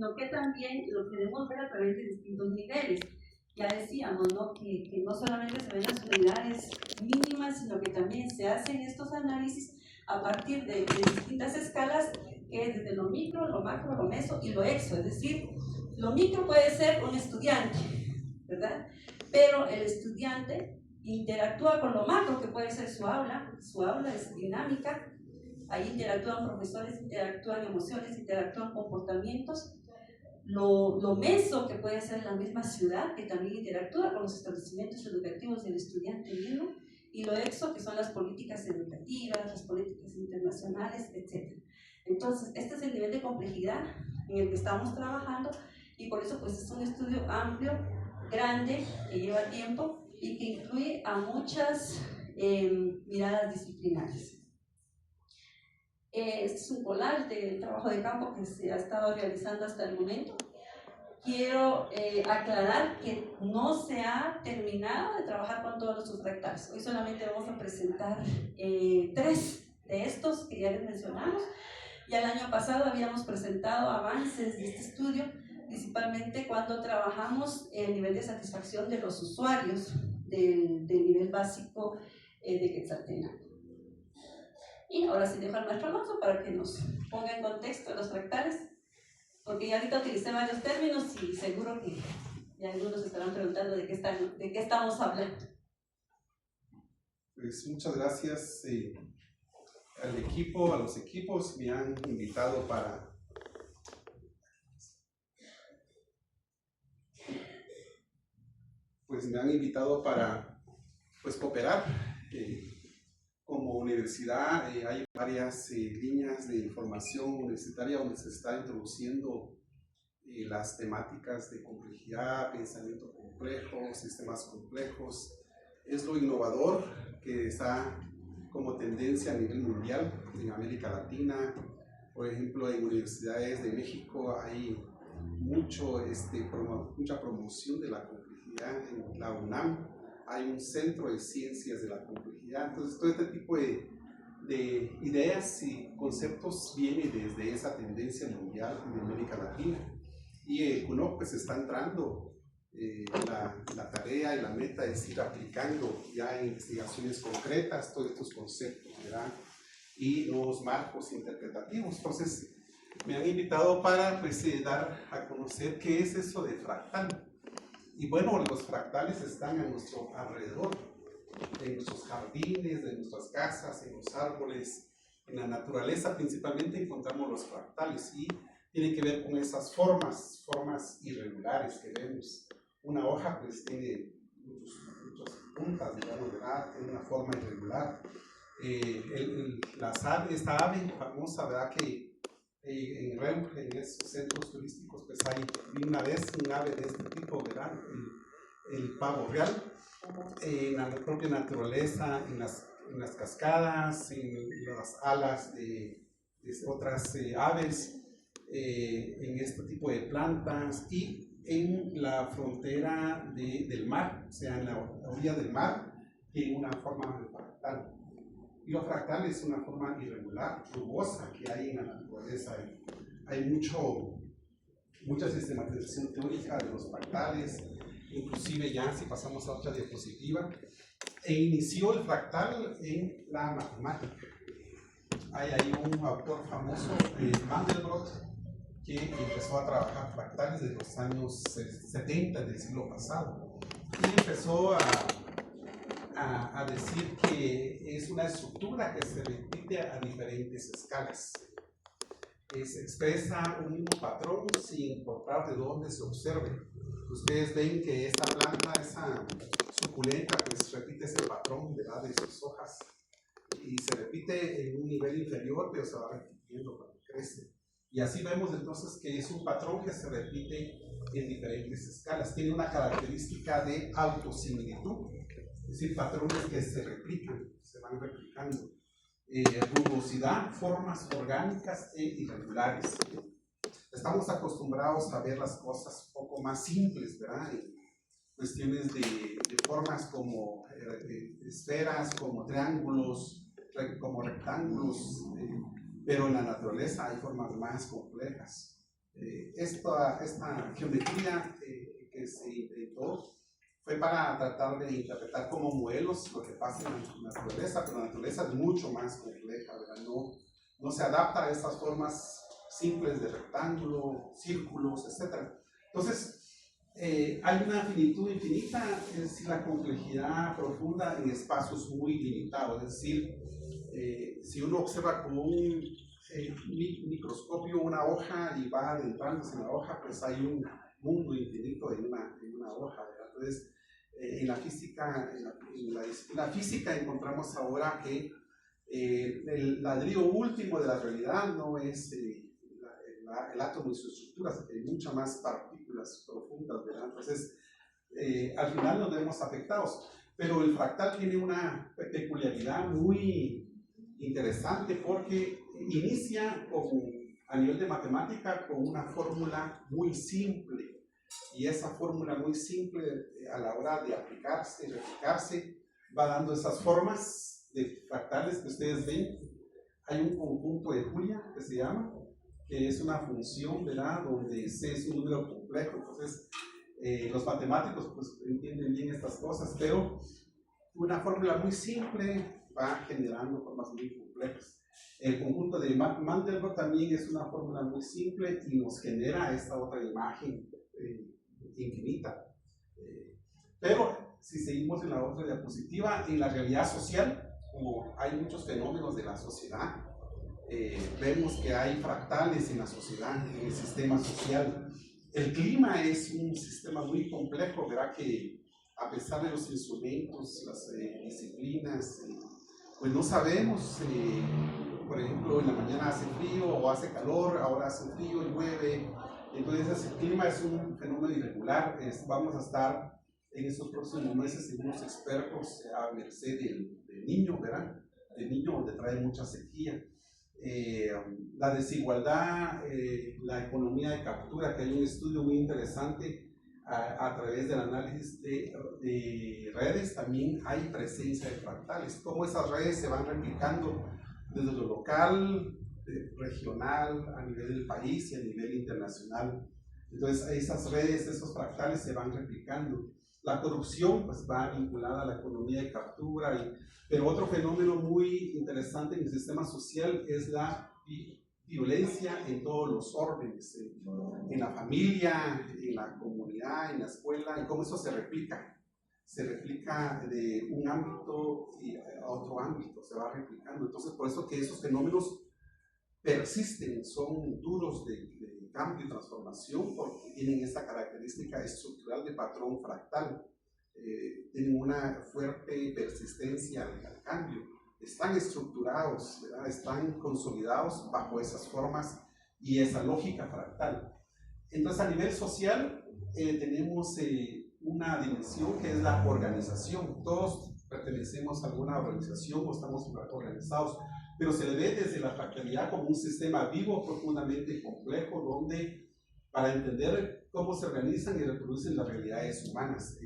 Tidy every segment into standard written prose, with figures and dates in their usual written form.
sino que también lo queremos ver a través de distintos niveles. Ya decíamos, ¿no? que no solamente se ven las unidades mínimas, sino que también se hacen estos análisis a partir de distintas escalas, que es desde lo micro, lo macro, lo meso y lo exo. Es decir, lo micro puede ser un estudiante, ¿verdad? Pero el estudiante interactúa con lo macro, que puede ser su aula es dinámica, ahí interactúan profesores, interactúan emociones, interactúan comportamientos. Lo meso, que puede ser la misma ciudad, que también interactúa con los establecimientos educativos del estudiante mismo, y lo exo, que son las políticas educativas, las políticas internacionales, etc. Entonces, este es el nivel de complejidad en el que estamos trabajando, y por eso pues es un estudio amplio, grande, que lleva tiempo y que incluye a muchas miradas disciplinares. Este es un collage del trabajo de campo que se ha estado realizando hasta el momento. Quiero aclarar que no se ha terminado de trabajar con todos los subfractales. Hoy solamente vamos a presentar 3 de estos que ya les mencionamos. Ya el año pasado habíamos presentado avances de este estudio, principalmente cuando trabajamos el nivel de satisfacción de los usuarios del nivel básico de Quetzaltenango. Y ahora sí dejo al maestro Alonso para que nos ponga en contexto los fractales, porque ya ahorita utilicé varios términos y seguro que ya algunos estarán preguntando de qué estamos hablando. Pues muchas gracias al equipo, a los equipos. Me han invitado para cooperar. Como universidad hay varias líneas de información universitaria donde se está introduciendo las temáticas de complejidad, pensamiento complejo, sistemas complejos. Es lo innovador que está como tendencia a nivel mundial en América Latina. Por ejemplo, en universidades de México hay mucha promoción de la complejidad. En la UNAM hay un centro de ciencias de la complejidad. Entonces, todo este tipo de ideas y conceptos viene desde esa tendencia mundial en América Latina. Y el CUNOC pues está entrando. La tarea y la meta es ir aplicando ya en investigaciones concretas todos estos conceptos, ¿verdad? Y nuevos marcos interpretativos. Entonces, me han invitado para dar a conocer qué es eso de fractal. Y bueno, los fractales están a nuestro alrededor, en nuestros jardines, en nuestras casas, en los árboles, en la naturaleza principalmente encontramos los fractales, y tiene que ver con esas formas irregulares que vemos. Una hoja pues tiene muchas puntas, digamos, ¿verdad? Tiene una forma irregular. Esta ave famosa, ¿verdad? Que en Reus, en esos centros turísticos, pues hay una vez un ave de este tipo, ¿verdad? El pavo real. En la propia naturaleza, en las cascadas, en las alas de otras aves, en este tipo de plantas, y en la frontera del mar, o sea, en la orilla del mar, en una forma de fractal. Y lo fractal es una forma irregular, rugosa, que hay en la naturaleza. Hay mucha sistematización teórica de los fractales, inclusive ya si pasamos a otra diapositiva, inició el fractal en la matemática. Hay ahí un autor famoso, Mandelbrot, que empezó a trabajar fractales desde los años 70 del siglo pasado, y empezó a decir que es una estructura que se repite a diferentes escalas. Se expresa un mismo patrón sin importar de dónde se observe. Ustedes ven que esta planta, esa suculenta, pues repite ese patrón, ¿verdad?, de sus hojas, y se repite en un nivel inferior, pero se va repitiendo cuando crece. Y así vemos entonces que es un patrón que se repite en diferentes escalas. Tiene una característica de autosimilitud, es decir, patrones que se replican, se van replicando. Rugosidad, formas orgánicas e irregulares. Estamos acostumbrados a ver las cosas un poco más simples, ¿verdad? En cuestiones de formas como esferas, como triángulos, como rectángulos, pero en la naturaleza hay formas más complejas. Esta geometría que se inventó fue para tratar de interpretar como modelos lo que pasa en la naturaleza, pero la naturaleza es mucho más compleja, ¿verdad? No se adapta a estas formas simples de rectángulo, círculos, etc. Entonces, hay una finitud infinita, es decir, la complejidad profunda en espacios muy limitados. Es decir, si uno observa con un microscopio una hoja y va adentrándose en la hoja, pues hay un mundo infinito en una hoja, ¿verdad? Entonces, en la física, en la disciplina física encontramos ahora que el ladrillo último de la realidad no es el átomo y su estructura, sino que hay muchas más partículas profundas, ¿verdad? Entonces, al final nos vemos afectados. Pero el fractal tiene una peculiaridad muy interesante porque inicia a nivel de matemática con una fórmula muy simple, y esa fórmula muy simple a la hora de aplicarse, replicarse, va dando esas formas de fractales que ustedes ven. Hay un conjunto de Julia que se llama, que es una función, ¿verdad?, donde C es un número complejo. Entonces los matemáticos pues entienden bien estas cosas, pero una fórmula muy simple va generando formas muy complejas. El conjunto de Mandelbrot también es una fórmula muy simple y nos genera esta otra imagen infinita. Pero si seguimos en la otra diapositiva, en la realidad social, como hay muchos fenómenos de la sociedad, vemos que hay fractales en la sociedad, en el sistema social. El clima es un sistema muy complejo, ¿verdad? Que a pesar de los instrumentos, las disciplinas, pues no sabemos, por ejemplo, en la mañana hace frío o hace calor, ahora hace frío y llueve. Entonces el clima es un fenómeno irregular. Vamos a estar en estos próximos meses, según los expertos, a merced del niño, ¿verdad? El niño donde trae mucha sequía. La desigualdad, la economía de captura, que hay un estudio muy interesante a través del análisis de redes, también hay presencia de fractales, cómo esas redes se van replicando desde lo local, regional, a nivel del país y a nivel internacional. Entonces esas redes, esos fractales se van replicando. La corrupción pues va vinculada a la economía de captura, pero otro fenómeno muy interesante en el sistema social es la violencia en todos los órdenes, en la familia, en la comunidad, en la escuela, y cómo eso se replica de un ámbito a otro ámbito, se va replicando. Entonces, por eso que esos fenómenos persisten, son duros de cambio y transformación, porque tienen esta característica estructural de patrón fractal, tienen una fuerte persistencia al cambio, están estructurados, ¿verdad? Están consolidados bajo esas formas y esa lógica fractal. Entonces, a nivel social tenemos una dimensión que es la organización. Todos pertenecemos a alguna organización o estamos organizados, pero se le ve desde la fractalidad como un sistema vivo profundamente complejo, donde para entender cómo se organizan y reproducen las realidades humanas,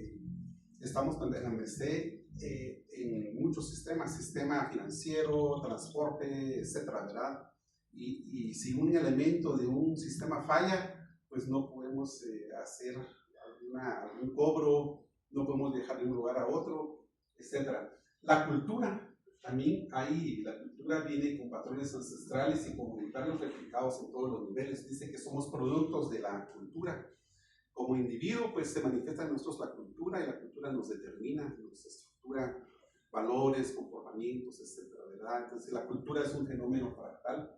estamos en la merced en muchos sistemas, sistema financiero, transporte, etcétera, ¿verdad? Y si un elemento de un sistema falla, pues no podemos hacer algún cobro, no podemos viajar de un lugar a otro, etcétera. La cultura, también la cultura viene con patrones ancestrales y comunitarios replicados en todos los niveles. Dice que somos productos de la cultura. Como individuo, pues se manifiesta en nosotros la cultura, y la cultura nos determina, nos estructura valores, comportamientos, etcétera, ¿verdad? Entonces la cultura es un fenómeno fractal.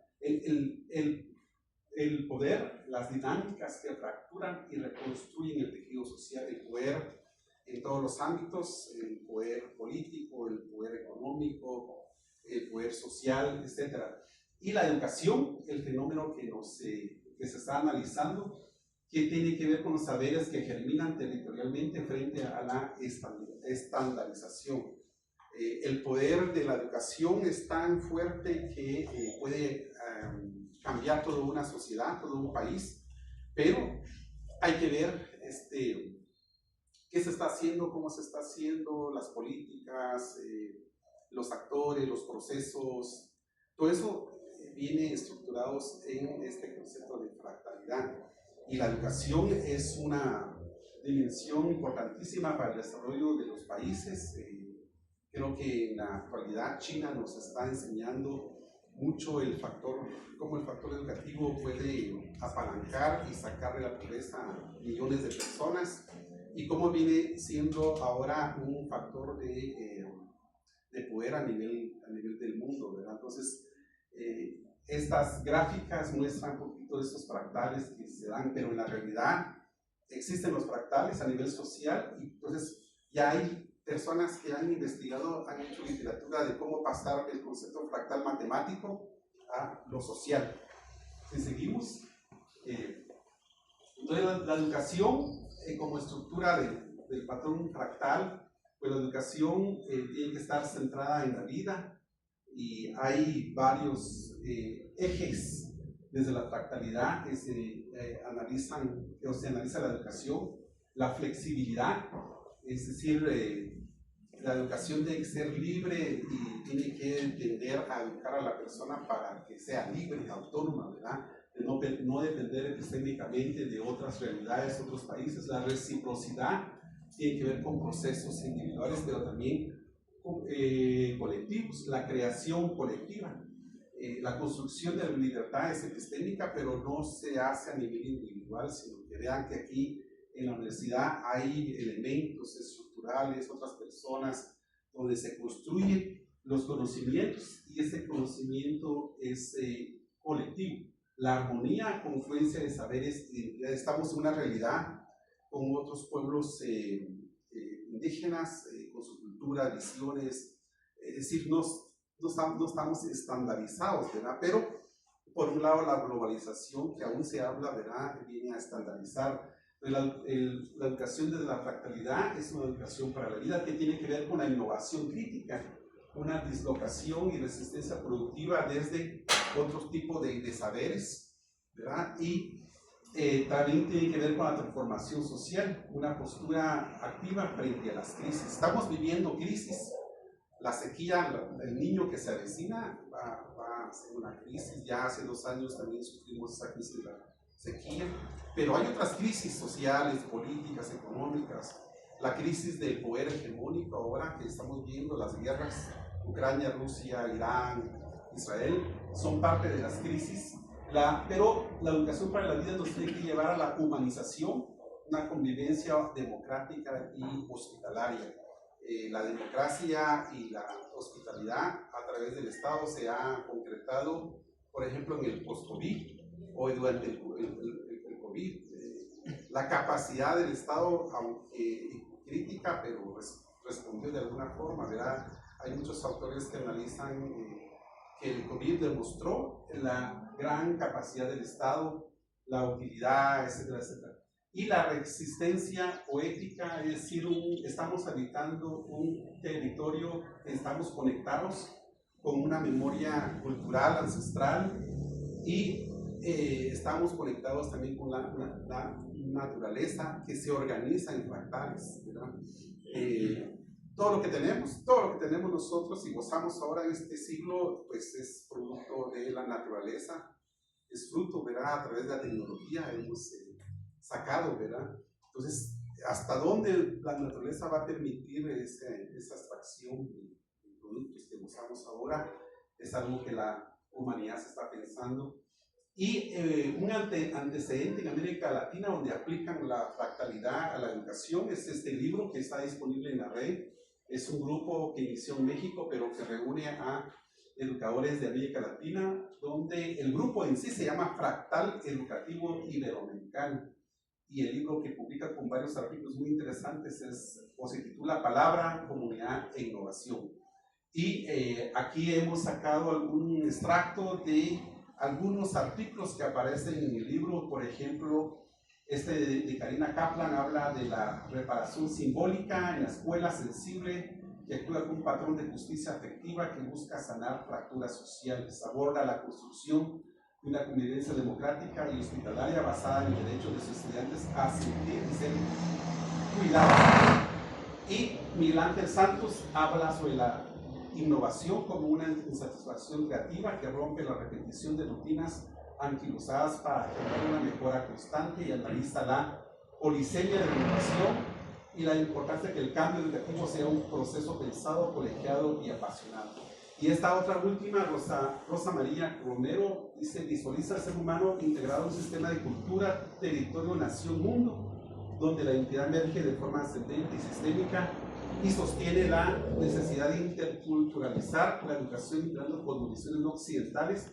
El poder, las dinámicas que fracturan y reconstruyen el tejido social, el poder en todos los ámbitos, el poder político, el poder económico, el poder social, etcétera. Y la educación, el fenómeno que se está analizando, que tiene que ver con los saberes que germinan territorialmente frente a la estandarización. El poder de la educación es tan fuerte que puede cambiar toda una sociedad, todo un país, pero hay que ver qué se está haciendo, cómo se está haciendo, las políticas, los actores, los procesos, todo eso vienen estructurados en este concepto de fractalidad. Y la educación es una dimensión importantísima para el desarrollo de los países. Creo que en la actualidad China nos está enseñando mucho cómo el factor educativo puede apalancar y sacar de la pobreza a millones de personas, y cómo viene siendo ahora un factor de poder a nivel del mundo, ¿verdad? Entonces, estas gráficas muestran un poquito de estos fractales que se dan, pero en la realidad existen los fractales a nivel social, y entonces ya hay personas que han investigado, han hecho literatura de cómo pasar el concepto fractal matemático a lo social. Si seguimos, entonces la educación como estructura del patrón fractal, pues la educación tiene que estar centrada en la vida, y hay varios ejes desde la fractalidad que se analiza la educación. La flexibilidad, es decir, la educación tiene que ser libre y tiene que tender a educar a la persona para que sea libre y autónoma, ¿verdad? No depender epistémicamente de otras realidades, otros países. La reciprocidad tiene que ver con procesos individuales, pero también colectivos. La creación colectiva. La construcción de la libertad es epistémica, pero no se hace a nivel individual, sino que vean que aquí en la universidad hay elementos estructurales, otras personas, donde se construyen los conocimientos, y ese conocimiento es colectivo. La armonía, confluencia de saberes, identidades. Estamos en una realidad con otros pueblos indígenas, con su cultura, visiones, es decir, no estamos estandarizados, ¿verdad? Pero, por un lado, la globalización, que aún se habla, ¿verdad?, viene a estandarizar. La educación desde la fractalidad es una educación para la vida que tiene que ver con la innovación crítica, una dislocación y resistencia productiva desde otro tipo de saberes, ¿verdad? Y también tiene que ver con la transformación social, una postura activa frente a las crisis. Estamos viviendo crisis. La sequía, el niño que se avecina va a ser una crisis. Ya hace 2 años también sufrimos esa crisis de la sequía, pero hay otras crisis sociales, políticas, económicas. La crisis del poder hegemónico ahora que estamos viendo, las guerras, Ucrania, Rusia, Irán, Israel, son parte de las crisis. Pero la educación para la vida nos tiene que llevar a la humanización, una convivencia democrática y hospitalaria. La democracia y la hospitalidad a través del Estado se ha concretado, por ejemplo, en el post-COVID o durante el COVID. La capacidad del Estado, aunque crítica, pero respondió de alguna forma, ¿verdad? Hay muchos autores que analizan que el COVID demostró la gran capacidad del Estado, la utilidad, etcétera, etcétera. Y la resistencia poética, es decir, estamos habitando un territorio, estamos conectados con una memoria cultural, ancestral, y estamos conectados también con la naturaleza que se organiza en fractales, ¿verdad? Todo lo que tenemos nosotros y gozamos ahora en este siglo, pues es producto de la naturaleza, es fruto, ¿verdad? A través de la tecnología hemos sacado, ¿verdad? Entonces, ¿hasta dónde la naturaleza va a permitir esa extracción de productos que usamos ahora? Es algo que la humanidad se está pensando. Y un antecedente en América Latina donde aplican la fractalidad a la educación es este libro que está disponible en la red. Es un grupo que inició en México, pero que reúne a educadores de América Latina, donde el grupo en sí se llama Fractal Educativo Iberoamericano. Y el libro que publica con varios artículos muy interesantes se titula Palabra, Comunidad e Innovación. Y aquí hemos sacado algún extracto de algunos artículos que aparecen en el libro. Por ejemplo, de Karina Kaplan habla de la reparación simbólica en la escuela sensible que actúa como un patrón de justicia afectiva que busca sanar fracturas sociales. Aborda la construcción de una convivencia democrática y hospitalaria basada en el derecho de sus estudiantes a sentir y ser cuidados. Y Miguel Ángel Santos habla sobre la innovación como una insatisfacción creativa que rompe la repetición de rutinas anquilosadas para generar una mejora constante y analiza la polisemia de la innovación y la importancia de que el cambio educativo sea un proceso pensado, colegiado y apasionado. Y esta otra última, Rosa María Romero, dice: visualiza al ser humano integrado en un sistema de cultura, territorio, nación, mundo, donde la identidad emerge de forma ascendente y sistémica y sostiene la necesidad de interculturalizar la educación integrando cosmovisiones no occidentales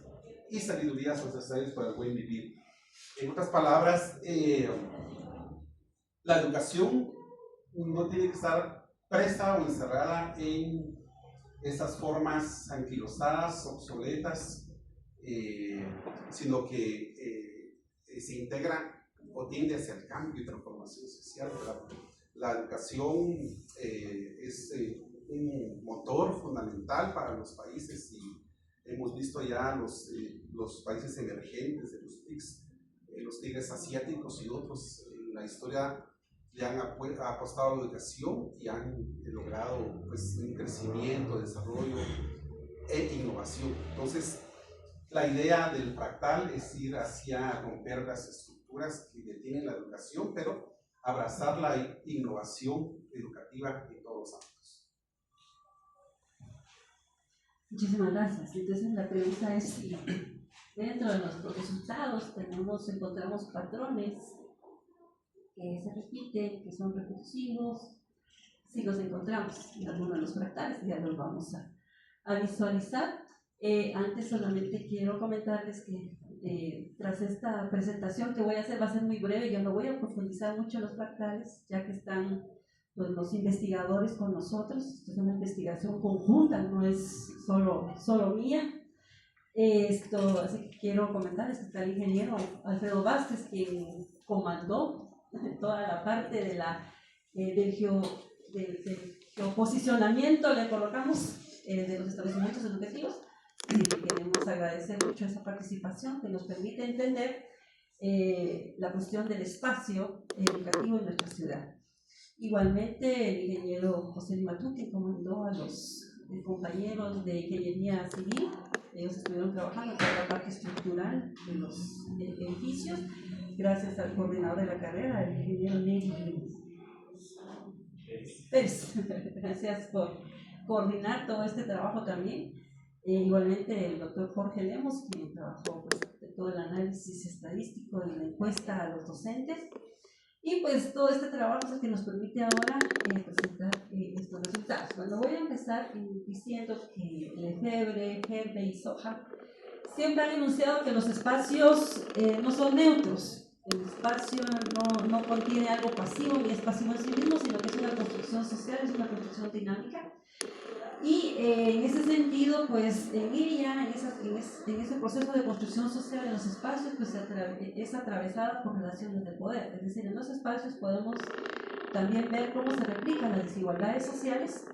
y sabidurías necesarias para el buen vivir. En otras palabras, la educación no tiene que estar presa o encerrada en esas formas anquilosadas, obsoletas, sino que se integra o tiende hacia el cambio y transformación social. La educación es un motor fundamental para los países y hemos visto ya los países emergentes de los TICs, los tigres asiáticos y otros en la historia le han apostado a la educación y han logrado pues, un crecimiento, desarrollo e innovación. Entonces, la idea del fractal es ir hacia romper las estructuras que detienen la educación, pero abrazar la innovación educativa en todos los ámbitos. Muchísimas gracias. Entonces, la pregunta es si dentro de nuestros resultados encontramos patrones que se repiten, que son repetitivos. Si los encontramos en alguno de los fractales, ya los vamos a visualizar. Antes solamente quiero comentarles que tras esta presentación que voy a hacer, va a ser muy breve, yo no voy a profundizar mucho en los fractales, ya que están pues, los investigadores con nosotros. Esto es una investigación conjunta, no es solo mía. Así que quiero comentarles que está el ingeniero Alfredo Vázquez, quien comandó toda la parte del geoposicionamiento, le colocamos, de los establecimientos educativos, y queremos agradecer mucho esa participación que nos permite entender la cuestión del espacio educativo en nuestra ciudad. Igualmente, el ingeniero José Matú, que comandó a los compañeros de ingeniería civil, ellos estuvieron trabajando en toda la parte estructural de los edificios, gracias al coordinador de la carrera, el ingeniero Nelly Pérez. Gracias por coordinar todo este trabajo también. Igualmente el doctor Jorge Lemos, quien trabajó pues, de todo el análisis estadístico y la encuesta a los docentes. Y pues todo este trabajo es el que nos permite ahora presentar estos resultados. Bueno, voy a empezar diciendo que Lefebvre, Herbe y Soja siempre han enunciado que los espacios no son neutros. El espacio no contiene algo pasivo ni es pasivo en sí mismo, sino que es una construcción social, es una construcción dinámica. Y en ese sentido, pues en ella, en ese proceso de construcción social de los espacios, pues es atravesada por relaciones de poder. Es decir, en los espacios podemos también ver cómo se replican las desigualdades sociales,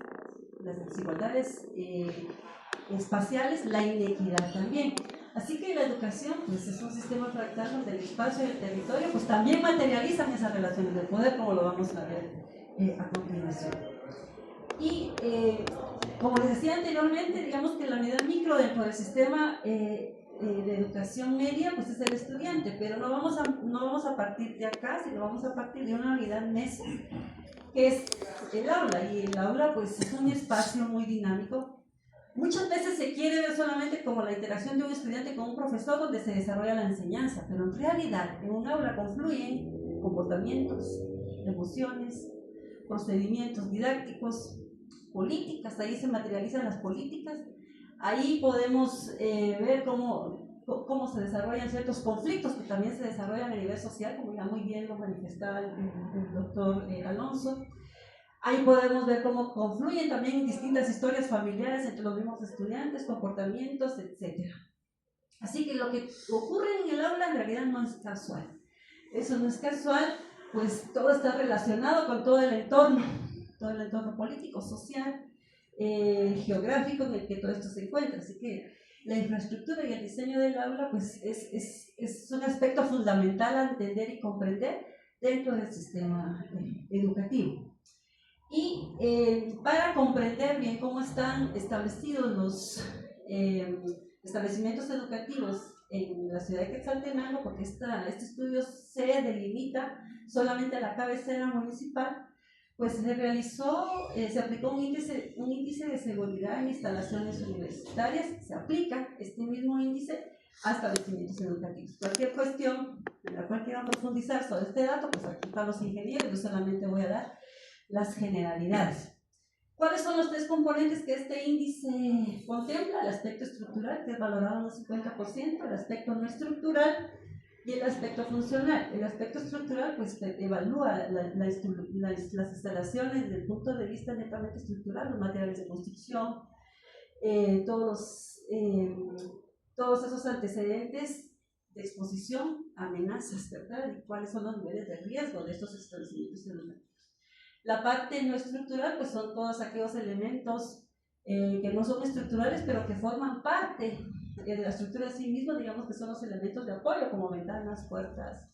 las desigualdades espaciales, la inequidad también. Así que la educación, pues es un sistema fractal donde el espacio y el territorio, pues también materializan esas relaciones de poder, como lo vamos a ver a continuación. Y como les decía anteriormente, digamos que la unidad micro dentro del sistema de educación media, pues es el estudiante, pero no vamos a partir de acá, sino vamos a partir de una unidad mesa, que es el aula, y el aula pues es un espacio muy dinámico. Muchas veces se quiere ver solamente como la interacción de un estudiante con un profesor donde se desarrolla la enseñanza, pero en realidad en un aula confluyen comportamientos, emociones, procedimientos didácticos, políticas, ahí se materializan las políticas, ahí podemos ver cómo se desarrollan ciertos conflictos que también se desarrollan a nivel social, como ya muy bien lo manifestaba el doctor Alonso. Ahí podemos ver cómo confluyen también distintas historias familiares entre los mismos estudiantes, comportamientos, etc. Así que lo que ocurre en el aula en realidad no es casual. Eso no es casual, pues todo está relacionado con todo el entorno político, social, geográfico en el que todo esto se encuentra. Así que la infraestructura y el diseño del aula pues es un aspecto fundamental a entender y comprender dentro del sistema educativo. Y para comprender bien cómo están establecidos los establecimientos educativos en la ciudad de Quetzaltenango, porque este estudio se delimita solamente a la cabecera municipal, pues se realizó, se aplicó un índice de seguridad en instalaciones universitarias, se aplica este mismo índice a establecimientos educativos. Cualquier cuestión en la cual quieran profundizar sobre este dato, pues aquí están los ingenieros, yo solamente voy a dar las generalidades. ¿Cuáles son los tres componentes que este índice contempla? El aspecto estructural, que es valorado en un 50%, el aspecto no estructural y el aspecto funcional. El aspecto estructural pues evalúa las instalaciones desde el punto de vista netamente estructural, los materiales de construcción, todos esos antecedentes de exposición, amenazas, ¿verdad? Y cuáles son los niveles de riesgo de estos establecimientos educativos. La parte no estructural, pues son todos aquellos elementos que no son estructurales, pero que forman parte de la estructura en sí misma, digamos que son los elementos de apoyo, como ventanas, puertas,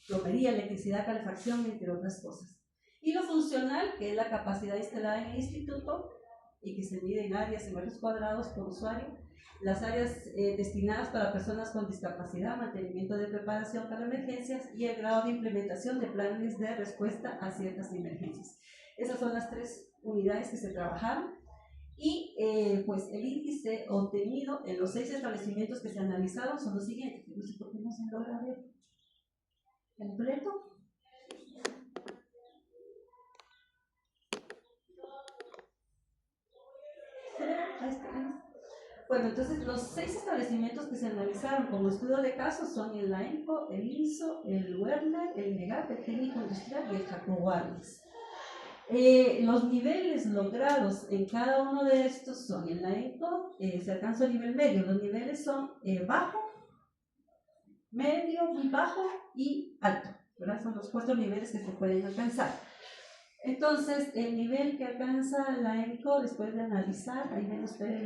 plomería, electricidad, calefacción, entre otras cosas. Y lo funcional, que es la capacidad instalada en el instituto y que se mide en áreas, en metros cuadrados por usuario, las áreas destinadas para personas con discapacidad, mantenimiento de preparación para emergencias y el grado de implementación de planes de respuesta a ciertas emergencias. Esas son las tres unidades que se trabajaron y pues el índice obtenido en los 6 establecimientos que se analizaron son los siguientes. No sé por qué no se logra ver completo. Bueno, entonces los 6 establecimientos que se analizaron como estudio de casos son el AENCO, el INSO, el Werner, el INEGAP, el Técnico Industrial y el Jacobo Arbenz. Los niveles logrados en cada uno de estos son: en la AENCO se alcanza el nivel medio, los niveles son bajo, medio, muy bajo y alto, ¿verdad? Son los 4 niveles que se pueden alcanzar. Entonces, el nivel que alcanza la ENCO, después de analizar, ahí ven ustedes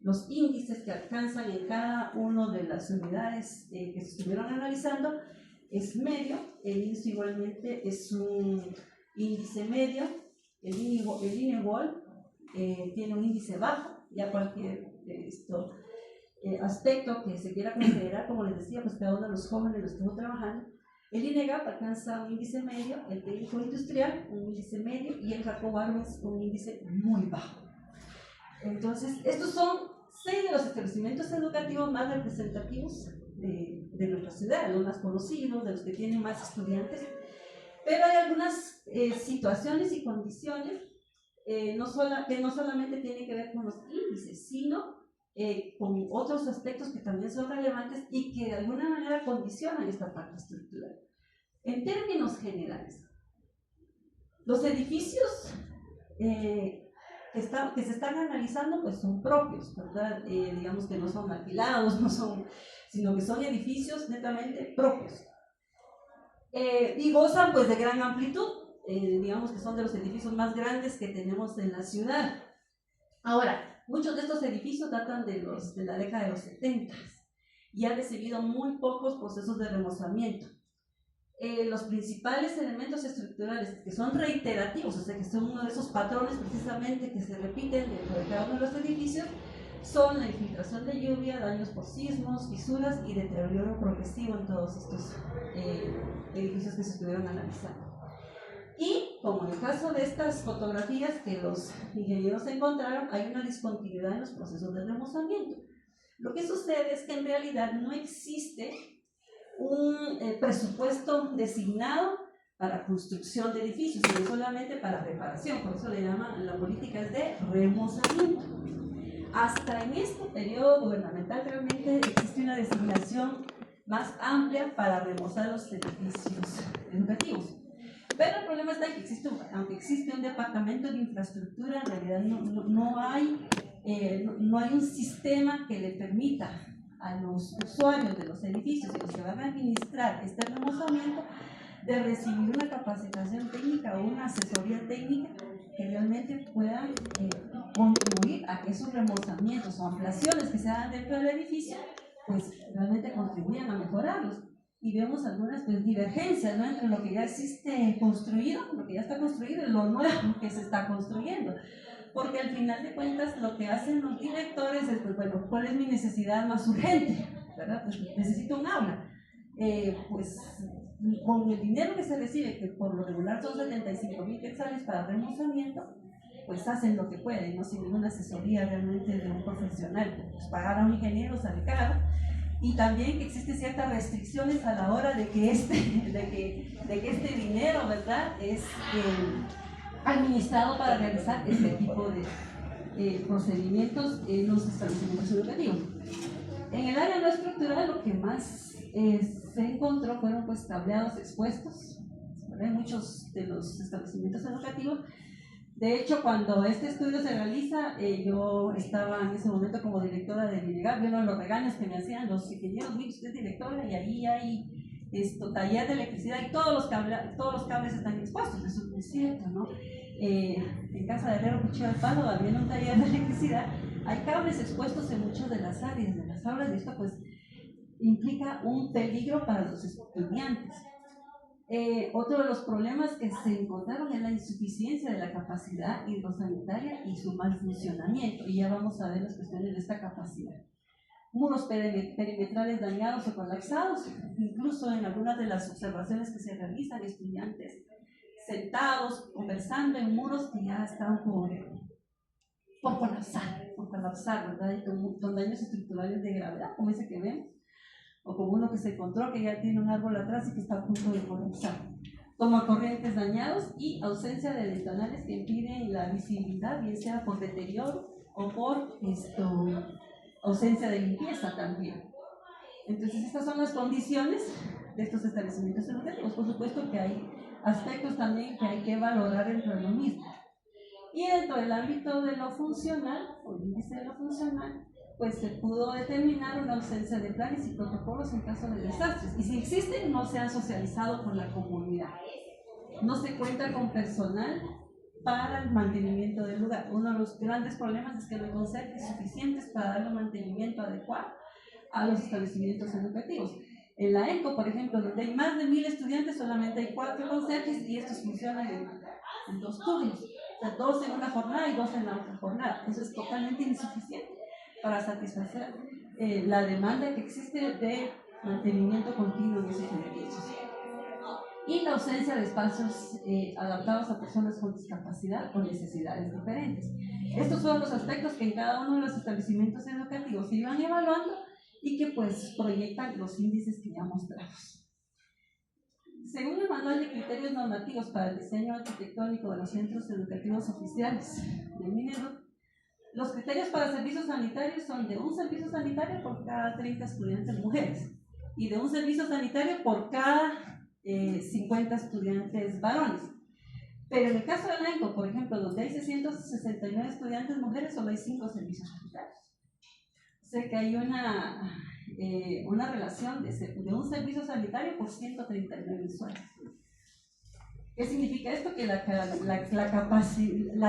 los índices que alcanzan en cada una de las unidades que se estuvieron analizando, es medio. El INSO igualmente es un índice medio. El INEWOL tiene un índice bajo. Ya cualquier aspecto que se quiera considerar, como les decía, pues cada uno de los jóvenes lo estuvo trabajando. El INEGAP alcanza un índice medio, el Técnico Industrial un índice medio y el Jacobo Arbenz un índice muy bajo. Entonces, estos son 6 de los establecimientos educativos más representativos de nuestra ciudad, los más conocidos, de los que tienen más estudiantes, pero hay algunas situaciones y condiciones que no solamente tienen que ver con los índices, sino con otros aspectos que también son relevantes y que de alguna manera condicionan esta parte estructural. En términos generales, los edificios que se están analizando pues son propios, ¿verdad? Digamos que no son alquilados, sino que son edificios netamente propios. Y gozan pues de gran amplitud, digamos que son de los edificios más grandes que tenemos en la ciudad. Ahora, muchos de estos edificios datan de la década de los 70 y han recibido muy pocos procesos de remozamiento. Los principales elementos estructurales que son reiterativos, o sea que son uno de esos patrones precisamente que se repiten dentro de cada uno de los edificios, son la infiltración de lluvia, daños por sismos, fisuras y deterioro progresivo en todos estos edificios que se estuvieron analizando. Y como en el caso de estas fotografías que los ingenieros encontraron, hay una discontinuidad en los procesos de remozamiento. Lo que sucede es que en realidad no existe un presupuesto designado para construcción de edificios, sino solamente para reparación. Por eso le llaman, la política es de remozamiento. Hasta en este periodo gubernamental realmente existe una designación más amplia para remozar los edificios educativos. Pero el problema está en que aunque existe un departamento de infraestructura, en realidad no hay un sistema que le permita a los usuarios de los edificios y los que van a administrar este remozamiento de recibir una capacitación técnica o una asesoría técnica que realmente puedan contribuir a que esos remozamientos o ampliaciones que se hagan dentro del edificio pues realmente contribuyan a mejorarlos. y vemos algunas pues, divergencias, ¿no?, entre lo que ya existe construido, lo que ya está construido y lo nuevo que se está construyendo. Porque al final de cuentas lo que hacen los directores es, pues bueno, ¿cuál es mi necesidad más urgente? ¿Verdad? Pues necesito un aula. Pues con el dinero que se recibe, que por lo regular son 75,000 quetzales para remozamiento, pues hacen lo que pueden, ¿no?, sin ninguna asesoría realmente de un profesional. Pues pagar a un ingeniero sale caro, y también que existen ciertas restricciones a la hora de que este dinero, ¿verdad?, es administrado para realizar este tipo de procedimientos en los establecimientos educativos. En el área no estructural lo que más se encontró fueron pues cableados expuestos, ¿verdad?, en muchos de los establecimientos educativos. De hecho, cuando este estudio se realiza, yo estaba en ese momento como directora de Vinegar, viendo los regaños que me hacían los ingenieros, mire, usted es directora y ahí hay taller de electricidad y todos los cables están expuestos. Eso no es cierto, ¿no? En Casa de Herrero Cuchillo de Palo, habiendo un taller de electricidad, hay cables expuestos en muchas de las áreas de las aulas, y esto pues implica un peligro para los estudiantes. Otro de los problemas que se encontraron es la insuficiencia de la capacidad hidrosanitaria y su mal funcionamiento, y ya vamos a ver las cuestiones de esta capacidad. Muros perimetrales dañados o colapsados, incluso en algunas de las observaciones que se realizan, estudiantes sentados, conversando en muros que ya están por colapsar, ¿verdad? Y con daños estructurales de gravedad, como ese que vemos, o como uno que se encontró que ya tiene un árbol atrás y que está a punto de colapsar. Toma corrientes dañados y ausencia de ventanales que impiden la visibilidad, bien sea por deterioro o por ausencia de limpieza también. Entonces, estas son las condiciones de estos establecimientos educativos. Por supuesto que hay aspectos también que hay que valorar dentro de lo mismo. Y dentro del ámbito de lo funcional, o el índice de lo funcional, pues se pudo determinar una ausencia de planes y protocolos en caso de desastres. Y si existen, no se han socializado con la comunidad. No se cuenta con personal para el mantenimiento del lugar. Uno de los grandes problemas es que no hay conserjes suficientes para darle un mantenimiento adecuado a los establecimientos educativos. En la ENCO, por ejemplo, donde hay más de 1,000 estudiantes, solamente hay 4 conserjes y estos funcionan en 2 turnos. O sea, 2 en una jornada y 2 en la otra jornada. Eso es totalmente insuficiente para satisfacer la demanda que existe de mantenimiento continuo en esos edificios. Y la ausencia de espacios adaptados a personas con discapacidad o necesidades diferentes. Estos fueron los aspectos que en cada uno de los establecimientos educativos se iban evaluando y que pues proyectan los índices que ya mostramos. Según el Manual de Criterios Normativos para el Diseño Arquitectónico de los Centros Educativos Oficiales de Minedo, los criterios para servicios sanitarios son de un servicio sanitario por cada 30 estudiantes mujeres y de un servicio sanitario por cada 50 estudiantes varones. Pero en el caso de la ENCO, por ejemplo, donde hay 669 estudiantes mujeres, solo hay 5 servicios sanitarios. O sea que hay una relación de un servicio sanitario por 139 usuarios. ¿Qué significa esto? Que la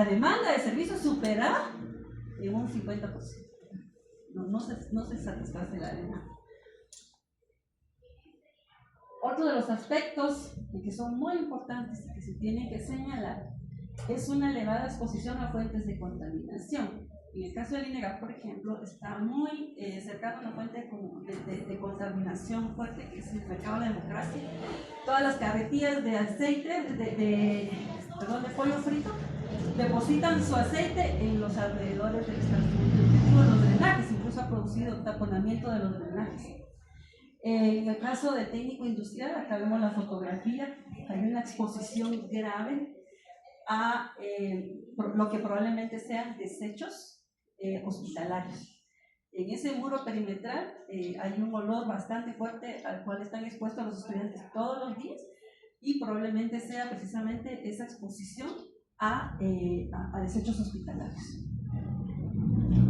demanda de servicios supera en un 50%. No se satisface la demanda. Otro de los aspectos que son muy importantes y que se tienen que señalar es una elevada exposición a fuentes de contaminación. En el caso del INEGAP, por ejemplo, está muy cercano a una fuente de contaminación fuerte, que es el Mercado de la Democracia. Todas las carretillas de aceite, de pollo frito, depositan su aceite en los alrededores del establecimiento educativo, en los drenajes, incluso ha producido taponamiento de los drenajes. En el caso de técnico industrial, acá vemos la fotografía, hay una exposición grave a lo que probablemente sean desechos hospitalarios. En ese muro perimetral hay un olor bastante fuerte al cual están expuestos los estudiantes todos los días, y probablemente sea precisamente esa exposición a desechos hospitalarios.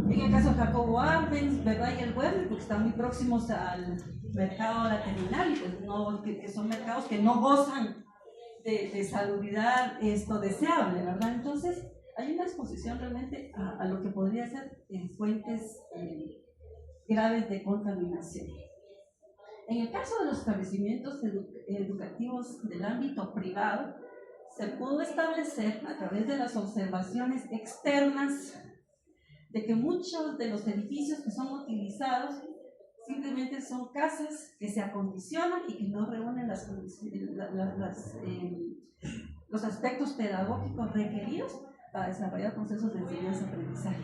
En el caso de Jacobo Arbenz, ¿verdad?, y el Güemes, porque están muy próximos al mercado de la terminal, pues que son mercados que no gozan de salubridad deseable, ¿verdad? Entonces, hay una exposición realmente a lo que podría ser fuentes graves de contaminación. En el caso de los establecimientos educativos del ámbito privado, se pudo establecer a través de las observaciones externas de que muchos de los edificios que son utilizados simplemente son casas que se acondicionan y que no reúnen los aspectos pedagógicos requeridos para desarrollar procesos de enseñanza-aprendizaje.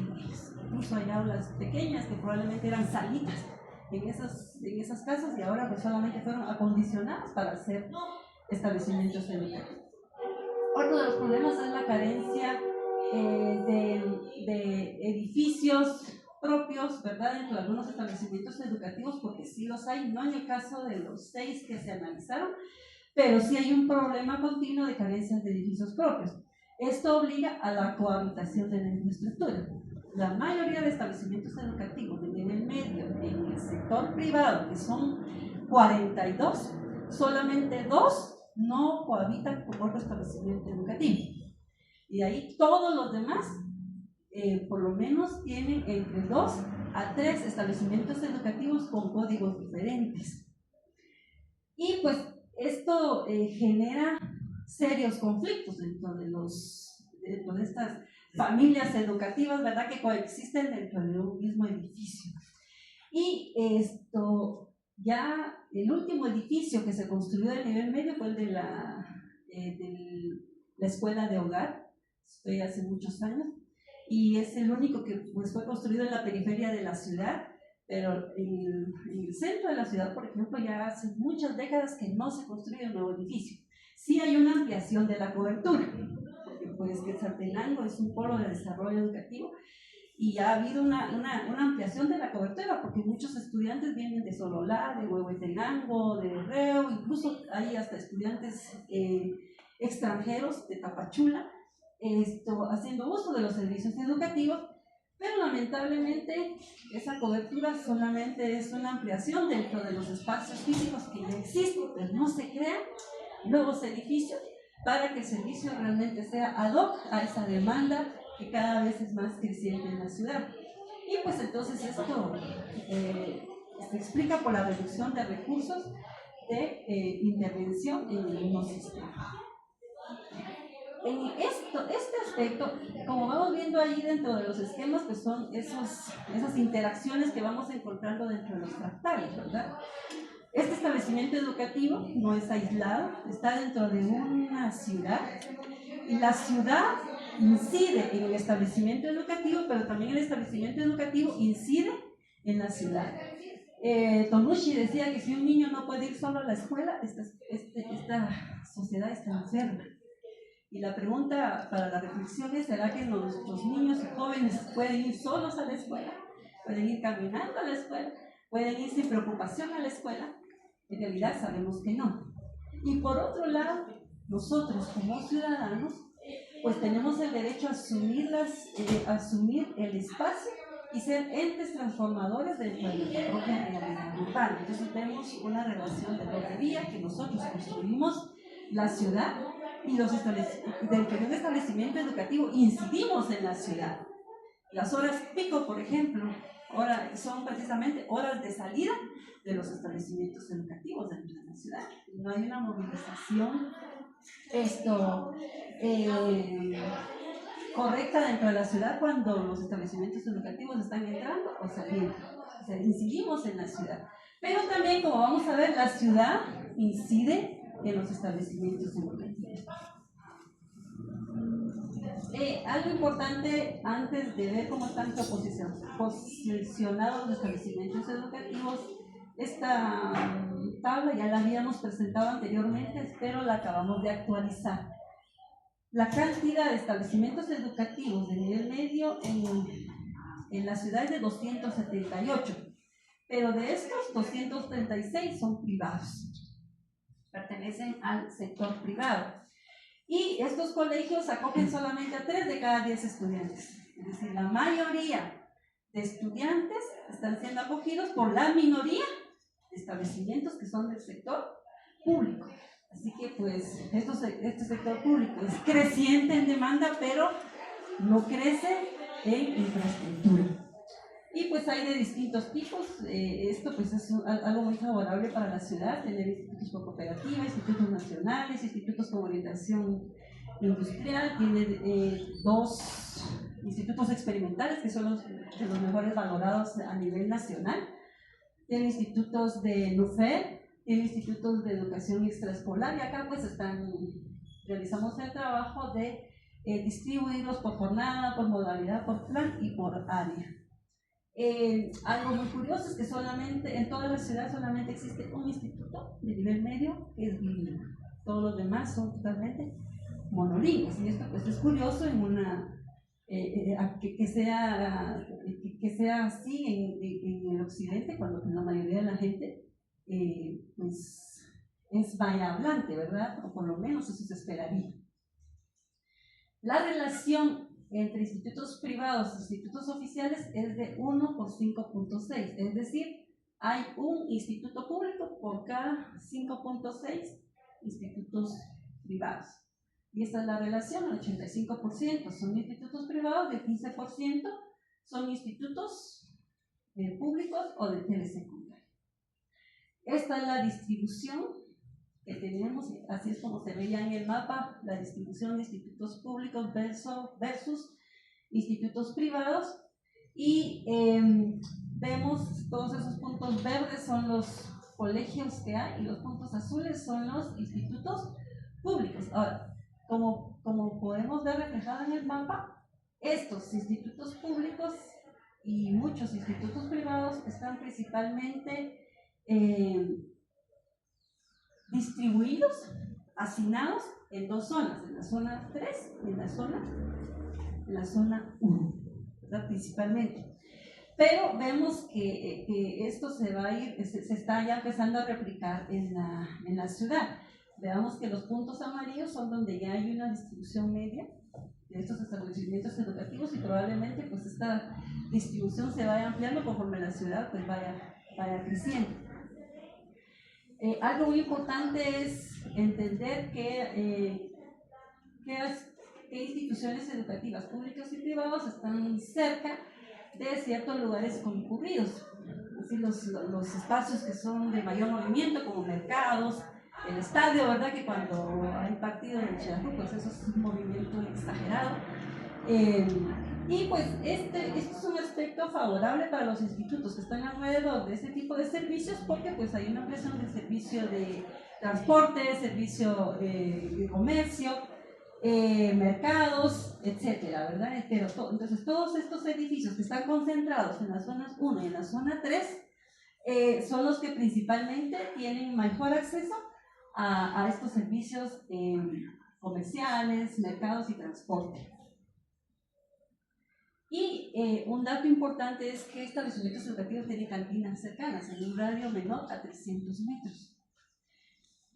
Incluso hay aulas pequeñas que probablemente eran salitas en esas casas y ahora pues solamente fueron acondicionadas para hacer establecimientos educativos. Otro de los problemas es la carencia de edificios propios, ¿verdad?, dentro de algunos establecimientos educativos, porque sí los hay, no en el caso de los 6 que se analizaron, pero sí hay un problema continuo de carencias de edificios propios. Esto obliga a la cohabitación de la infraestructura. La mayoría de establecimientos educativos de nivel medio en el sector privado, que son 42, solamente 2 no cohabitan con otro establecimiento educativo. Y ahí todos los demás, por lo menos, tienen entre 2 a 3 establecimientos educativos con códigos diferentes. Y pues esto genera serios conflictos dentro de estas familias educativas, ¿verdad?, que coexisten dentro de un mismo edificio. Y ya el último edificio que se construyó de nivel medio fue el de la escuela de hogar, fue hace muchos años, y es el único que pues, fue construido en la periferia de la ciudad, pero en el centro de la ciudad, por ejemplo, ya hace muchas décadas que no se construye un nuevo edificio. Sí hay una ampliación de la cobertura, porque pues Quetzaltenango es un polo de desarrollo educativo y ha habido una ampliación de la cobertura, porque muchos estudiantes vienen de Sololá, de Huehuetenango, de Reo, incluso hay hasta estudiantes extranjeros de Tapachula, haciendo uso de los servicios educativos, pero lamentablemente esa cobertura solamente es una ampliación dentro de los espacios físicos que ya existen, pero no se crean nuevos edificios para que el servicio realmente sea ad hoc a esa demanda que cada vez es más creciente en la ciudad. Y pues entonces esto se explica por la reducción de recursos de intervención en el mismo sistema. En este aspecto, como vamos viendo ahí dentro de los esquemas, pues son esas interacciones que vamos encontrando dentro de los fractales, ¿verdad? Este establecimiento educativo no es aislado, está dentro de una ciudad y la ciudad incide en el establecimiento educativo, pero también el establecimiento educativo incide en la ciudad. Tonushi decía que si un niño no puede ir solo a la escuela, esta sociedad está enferma. Y la pregunta para la reflexión es, ¿será que nuestros niños y jóvenes pueden ir solos a la escuela? ¿Pueden ir caminando a la escuela? ¿Pueden ir sin preocupación a la escuela? En realidad sabemos que no. Y por otro lado, nosotros como ciudadanos, pues tenemos el derecho a asumir el espacio y ser entes transformadores dentro de nuestra propia realidad urbana. Entonces tenemos una relación de doble vía, que nosotros construimos la ciudad y dentro de un establecimiento educativo incidimos en la ciudad. Las horas pico, por ejemplo, son precisamente horas de salida de los establecimientos educativos dentro de la ciudad. No hay una movilización correcta dentro de la ciudad cuando los establecimientos educativos están entrando o saliendo. O sea, incidimos en la ciudad. Pero también, como vamos a ver, la ciudad incide en los establecimientos educativos. Algo importante antes de ver cómo están posicionados los establecimientos educativos, esta tabla ya la habíamos presentado anteriormente, pero la acabamos de actualizar. La cantidad de establecimientos educativos de nivel medio en la ciudad es de 278, pero de estos 236 son privados, pertenecen al sector privado. Y estos colegios acogen solamente a 3 de cada 10 estudiantes. Es decir, la mayoría de estudiantes están siendo acogidos por la minoría de establecimientos que son del sector público. Así que pues este sector público es creciente en demanda, pero no crece en infraestructura. Y pues hay de distintos tipos. Esto pues es algo muy favorable para la ciudad, tener institutos por cooperativa, institutos nacionales, institutos con orientación industrial. Tiene 2 institutos experimentales que son de los mejores valorados a nivel nacional. Tiene institutos de NUFED, tiene institutos de educación extraescolar, y acá pues realizamos el trabajo de distribuirlos por jornada, por modalidad, por plan y por área. Algo muy curioso es que solamente en toda la ciudad solamente existe un instituto de nivel medio que es bilingüe. Todos los demás son totalmente monolingües, y esto pues es curioso en una que sea así en el occidente, cuando la mayoría de la gente pues es vaya hablante, ¿verdad? O por lo menos eso se esperaría. La relación entre institutos privados e institutos oficiales es de 1 por 5.6, es decir, hay un instituto público por cada 5.6 institutos privados. Y esta es la relación: el 85% son institutos privados, el 15% son institutos públicos o de telesecundaria. Esta es la distribución que tenemos, así es como se veía en el mapa, la distribución de institutos públicos versus institutos privados, y vemos todos esos puntos verdes son los colegios que hay y los puntos azules son los institutos públicos. Ahora, como podemos ver reflejado en el mapa, estos institutos públicos y muchos institutos privados están principalmente distribuidos, asignados en 2 zonas, en la zona 3 y en la zona 1, ¿verdad? Principalmente. Pero vemos que esto se va a ir, se está ya empezando a replicar en la ciudad. Veamos que los puntos amarillos son donde ya hay una distribución media de estos establecimientos educativos, y probablemente pues esta distribución se vaya ampliando conforme la ciudad pues vaya creciendo. Algo muy importante es entender que instituciones educativas públicas y privadas están cerca de ciertos lugares concurridos, así los espacios que son de mayor movimiento, como mercados, el estadio, ¿verdad? Que cuando hay partido en Chiajú, pues eso es un movimiento exagerado. Y pues este es un aspecto favorable para los institutos que están alrededor de este tipo de servicios, porque pues hay una ampliación del servicio de transporte, servicio de comercio, mercados, etcétera, ¿verdad? Pero entonces todos estos edificios que están concentrados en las zonas 1 y en la zona 3 son los que principalmente tienen mejor acceso a estos servicios comerciales, mercados y transporte. Y un dato importante es que establecimientos educativos tienen cantinas cercanas en un radio menor a 300 metros.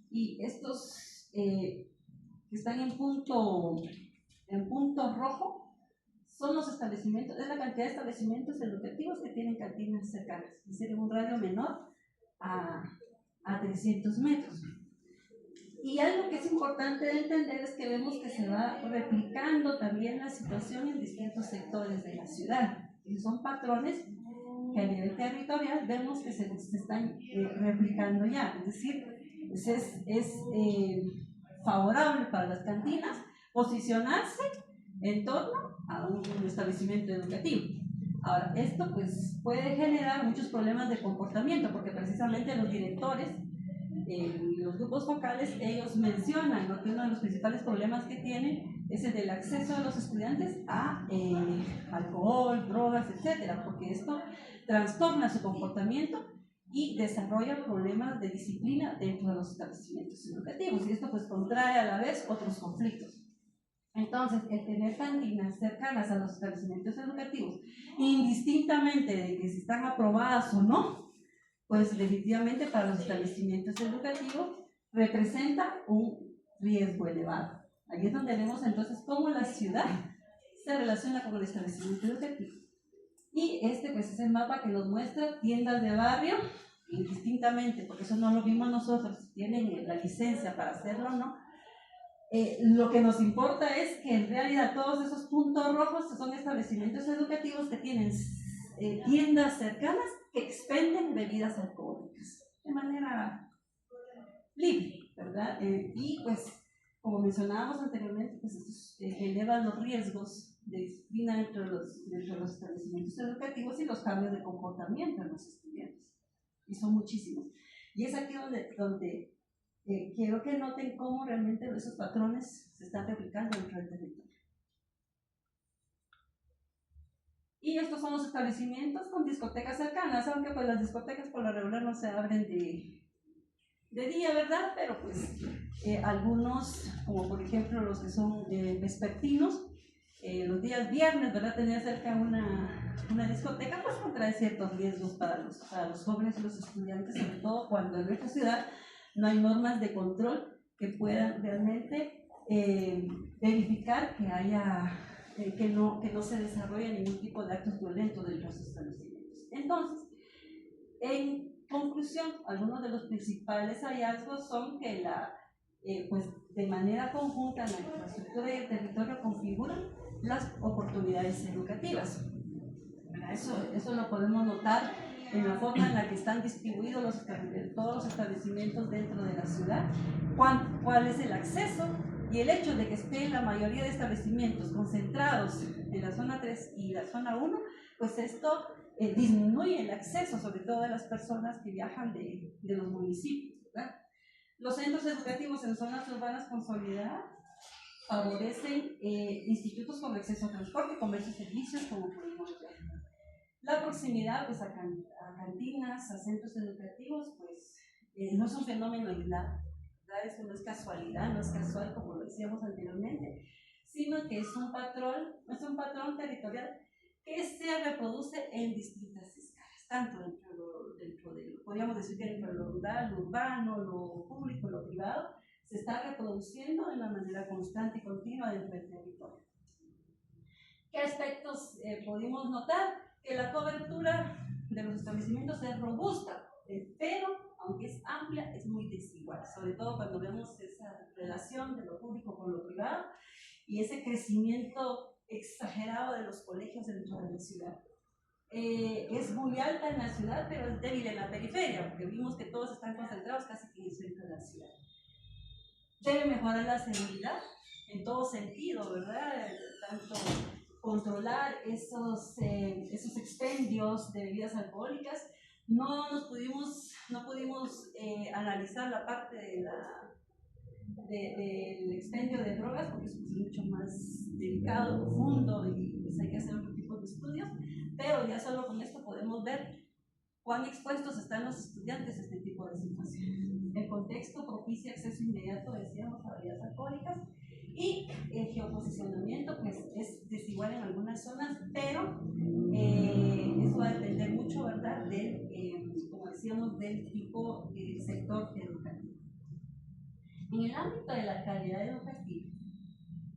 Y estos que están en punto rojo son los establecimientos, es la cantidad de establecimientos educativos que tienen cantinas cercanas, es decir, en un radio menor a 300 metros. Y algo que es importante de entender es que vemos que se va replicando también la situación en distintos sectores de la ciudad. Y son patrones que a nivel territorial vemos que se están replicando ya. Es decir, es favorable para las cantinas posicionarse en torno a un establecimiento educativo. Ahora, esto pues puede generar muchos problemas de comportamiento, porque precisamente los directores, los grupos focales, ellos mencionan, ¿no?, que uno de los principales problemas que tienen es el del acceso de los estudiantes a alcohol, drogas, etcétera, porque esto trastorna su comportamiento y desarrolla problemas de disciplina dentro de los establecimientos educativos, y esto pues contrae a la vez otros conflictos. Entonces, el tener cantinas cercanas a los establecimientos educativos, indistintamente de que si están aprobadas o no, pues definitivamente para los establecimientos educativos representa un riesgo elevado. Ahí es donde vemos entonces cómo la ciudad se relaciona con el establecimiento educativo. Y este pues es el mapa que nos muestra tiendas de barrio, indistintamente, porque eso no lo vimos nosotros, si tienen la licencia para hacerlo o no. Lo que nos importa es que en realidad todos esos puntos rojos son establecimientos educativos que tienen tiendas cercanas que expenden bebidas alcohólicas de manera libre, ¿verdad? Y pues, como mencionábamos anteriormente, pues esto eleva los riesgos de disciplina dentro de los establecimientos educativos y los cambios de comportamiento en los estudiantes. Y son muchísimos. Y es aquí donde quiero que noten cómo realmente esos patrones se están replicando dentro del territorio. Y estos son los establecimientos con discotecas cercanas, aunque pues las discotecas por lo regular no se abren de día, ¿verdad? Pero pues algunos, como por ejemplo los que son vespertinos, los días viernes, ¿verdad? Tener cerca una discoteca, pues contrae ciertos riesgos para los jóvenes y los estudiantes, sobre todo cuando en nuestra ciudad no hay normas de control que puedan realmente verificar que haya, que no se desarrolle ningún tipo de actos violentos dentro de los establecimientos. Entonces, en conclusión, algunos de los principales hallazgos son que pues de manera conjunta la infraestructura y el territorio configuran las oportunidades educativas. Eso lo podemos notar en la forma en la que están distribuidos todos los establecimientos dentro de la ciudad, cuál es el acceso y el hecho de que estén la mayoría de establecimientos concentrados en la zona 3 y la zona 1, pues esto disminuye el acceso, sobre todo de las personas que viajan de los municipios, ¿verdad? Los centros educativos en zonas urbanas consolidadas favorecen institutos con acceso a transporte, comercio y servicios, como pudimos ver. La proximidad pues, a cantinas, a centros educativos, pues no es un fenómeno aislado, ¿verdad? Eso no es casualidad, no es casual como lo decíamos anteriormente, sino que es un patrón territorial que se reproduce en distintas escalas, tanto dentro de podríamos decir que dentro de lo rural, lo urbano, lo público, lo privado, se está reproduciendo de una manera constante y continua dentro del territorio. ¿Qué aspectos pudimos notar? Que la cobertura de los establecimientos es robusta, pero aunque es amplia, es muy desigual, sobre todo cuando vemos esa relación de lo público con lo privado y ese crecimiento exagerado de los colegios dentro de la ciudad. Es muy alta en la ciudad, pero es débil en la periferia, porque vimos que todos están concentrados casi que en el centro de la ciudad. Debe mejorar la seguridad en todo sentido, ¿verdad? Tanto controlar esos expendios de bebidas alcohólicas. No pudimos analizar la parte del expendio de drogas, porque es mucho más delicado, profundo, y pues hay que hacer otro tipo de estudios, pero ya solo con esto podemos ver cuán expuestos están los estudiantes a este tipo de situaciones. El contexto propicia acceso inmediato, decíamos, a bebidas alcohólicas, y el geoposicionamiento pues, es desigual en algunas zonas, pero eso va a depender mucho, ¿verdad?, como decíamos, del tipo de sector educativo. En el ámbito de la calidad educativa,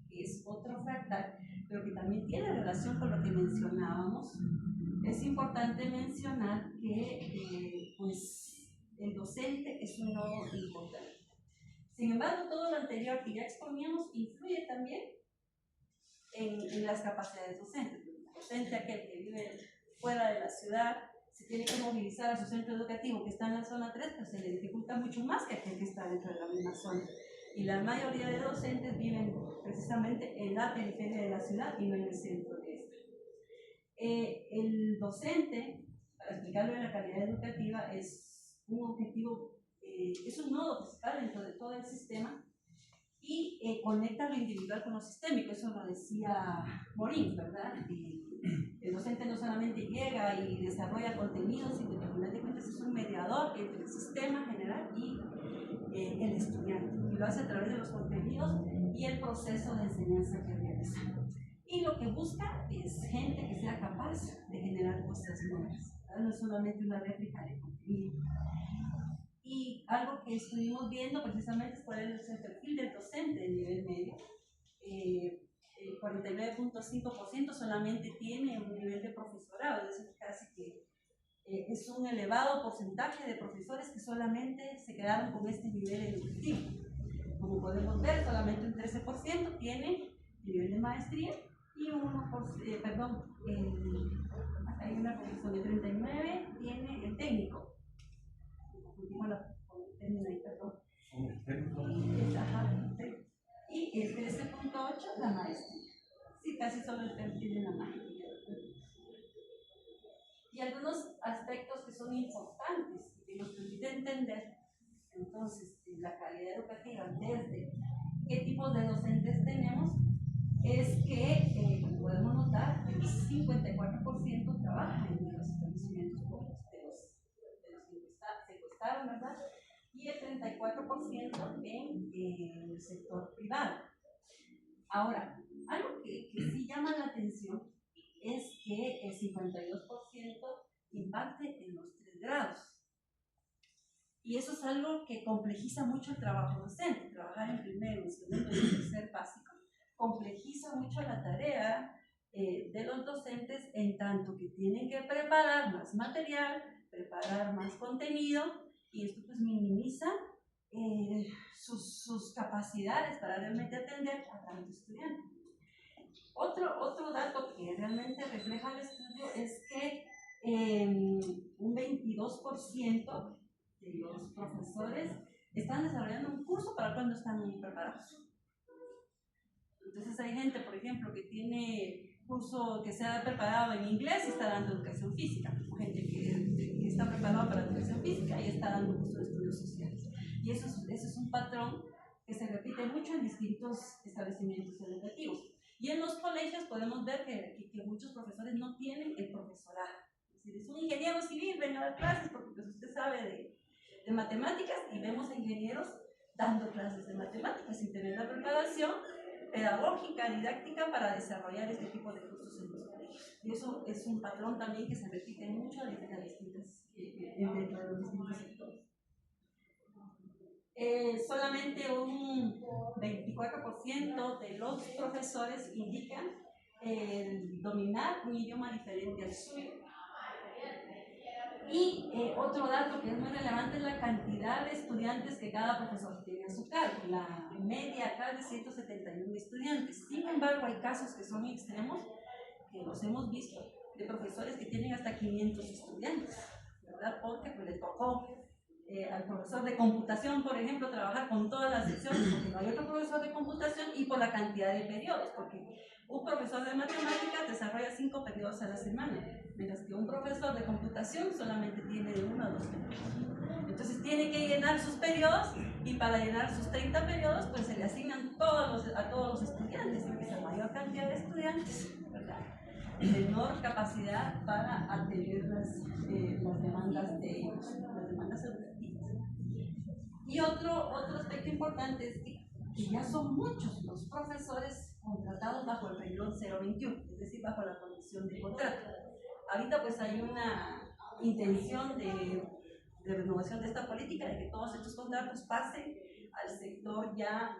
que es otro fractal, pero que también tiene relación con lo que mencionábamos, es importante mencionar que pues, el docente es un nodo importante. Sin embargo, todo lo anterior que ya exponíamos influye también en las capacidades docentes. El docente, aquel que vive fuera de la ciudad, se tiene que movilizar a su centro educativo que está en la zona 3, pues se le dificulta mucho más que aquel que está dentro de la misma zona. Y la mayoría de docentes viven precisamente en la periferia de la ciudad y no en el centro de esta. El docente, para explicarlo en la calidad educativa, es un objetivo, es un nodo principal dentro de todo el sistema y conecta lo individual con lo sistémico. Eso lo decía Morín, ¿verdad? El docente no solamente llega y desarrolla contenidos, sino que al final de cuentas es un mediador entre el sistema general y el estudiante, y lo hace a través de los contenidos y el proceso de enseñanza que realiza. Y lo que busca es gente que sea capaz de generar cosas nuevas, ¿verdad? No es solamente una réplica de contenido. Y algo que estuvimos viendo precisamente es cuál es el perfil del docente de nivel medio. 49.5% solamente tiene un nivel de profesorado, es decir, casi que es un elevado porcentaje de profesores que solamente se quedaron con este nivel educativo. Como podemos ver, solamente un 13% tiene nivel de maestría y hay una posición de 39, tiene el técnico. Y el 13.8, la maestría. Sí, casi solo el perfil de la maestría. Y algunos aspectos que son importantes, que nos permiten entender entonces la calidad educativa desde qué tipos de docentes tenemos, es que podemos notar que el 54% trabaja en los establecimientos públicos, de los que encuestaron, ¿verdad? Y el 34% en el sector privado. Ahora, algo que sí llama la atención es que el 52% imparte en los 3 grados. Y eso es algo que complejiza mucho el trabajo docente. Trabajar en primero, en segundo y en tercer básico complejiza mucho la tarea de los docentes, en tanto que tienen que preparar más material, preparar más contenido, y esto pues minimiza sus capacidades para realmente atender a tantos estudiantes. Otro dato que realmente refleja el estudio es que un 22% de los profesores están desarrollando un curso para el cual no están preparados. Entonces hay gente, por ejemplo, que tiene curso que se ha preparado en inglés y está dando educación física, o gente que está preparada para educación física y está dando curso de estudios sociales. Y eso es un patrón que se repite mucho en distintos establecimientos educativos. Y en los colegios podemos ver que muchos profesores no tienen el profesorado. Es decir, es un ingeniero civil, venga a dar clases porque pues, usted sabe de matemáticas, y vemos a ingenieros dando clases de matemáticas sin tener la preparación pedagógica, didáctica para desarrollar este tipo de cursos en los colegios. Y eso es un patrón también que se repite mucho dentro de los distintos sectores. Solamente un 24% de los profesores indican dominar un idioma diferente al suyo. Y otro dato que es muy relevante es la cantidad de estudiantes que cada profesor tiene a su cargo. La media acá es de 171 estudiantes. Sin embargo, hay casos que son extremos, que los hemos visto, de profesores que tienen hasta 500 estudiantes, ¿verdad? Porque pues, le tocó al profesor de computación, por ejemplo, trabajar con todas las secciones, porque no hay otro profesor de computación, y por la cantidad de periodos, porque un profesor de matemáticas desarrolla 5 periodos a la semana, mientras que un profesor de computación solamente tiene de 1 a 2 periodos. Entonces tiene que llenar sus periodos, y para llenar sus 30 periodos, pues se le asignan a todos los estudiantes, y esa mayor cantidad de estudiantes, ¿verdad? Menor capacidad para atender las demandas de ellos, las demandas educativas. Y otro aspecto importante es que ya son muchos los profesores contratados bajo el renglón 021, es decir, bajo la condición de contrato. Ahorita pues hay una intención de renovación de esta política, de que todos estos contratos pasen al sector ya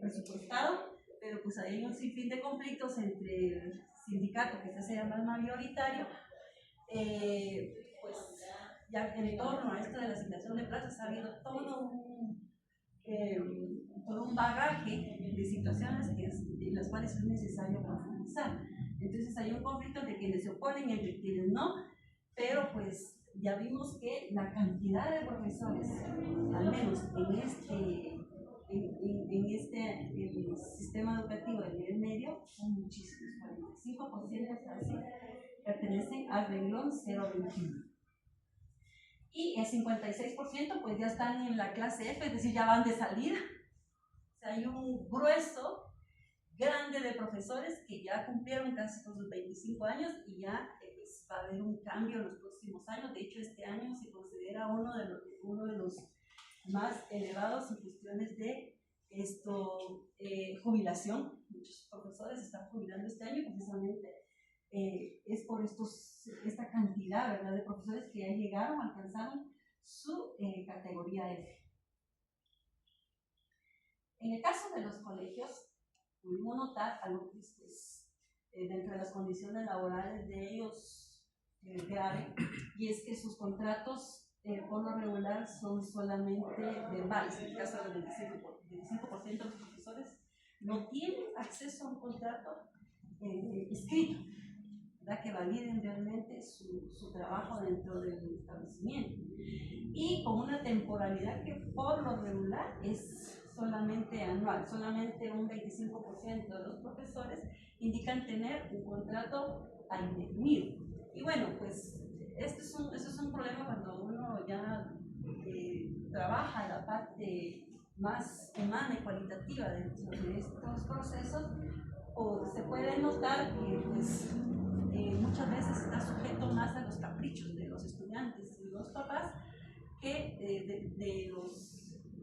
presupuestado, pero pues hay un sinfín de conflictos entre el sindicato, que se llama el mayoritario, pues ya en torno a esto de la asignación de plazas ha habido todo un bagaje de situaciones en las cuales es necesario profundizar. Entonces hay un conflicto entre quienes se oponen y entre quienes no, pero pues ya vimos que la cantidad de profesores, al menos en este sistema educativo de nivel medio, son muchísimos, 45% casi pertenecen al renglón 021. Y el 56% pues ya están en la clase F, es decir, ya van de salida. O sea, hay un grueso grande de profesores que ya cumplieron casi con sus 25 años y ya pues, va a haber un cambio en los próximos años. De hecho, este año se considera uno de los más elevados en cuestiones de jubilación. Muchos profesores están jubilando este año precisamente. Es por esta cantidad, ¿verdad?, de profesores que ya llegaron, alcanzaron su categoría F. En el caso de los colegios, pudimos notar algo que es dentro de las condiciones laborales de ellos grave, y es que sus contratos por lo regular son solamente verbales. En el caso del 25% de los profesores no tienen acceso a un contrato escrito. ¿verdad? Que validen realmente su trabajo dentro del establecimiento. Y con una temporalidad que por lo regular es solamente anual, solamente un 25% de los profesores indican tener un contrato a indefinido. Y bueno, pues esto es un problema cuando uno ya trabaja la parte más humana y cualitativa dentro de estos procesos, o se puede notar que pues, muchas veces está sujeto más a los caprichos de los estudiantes y los papás que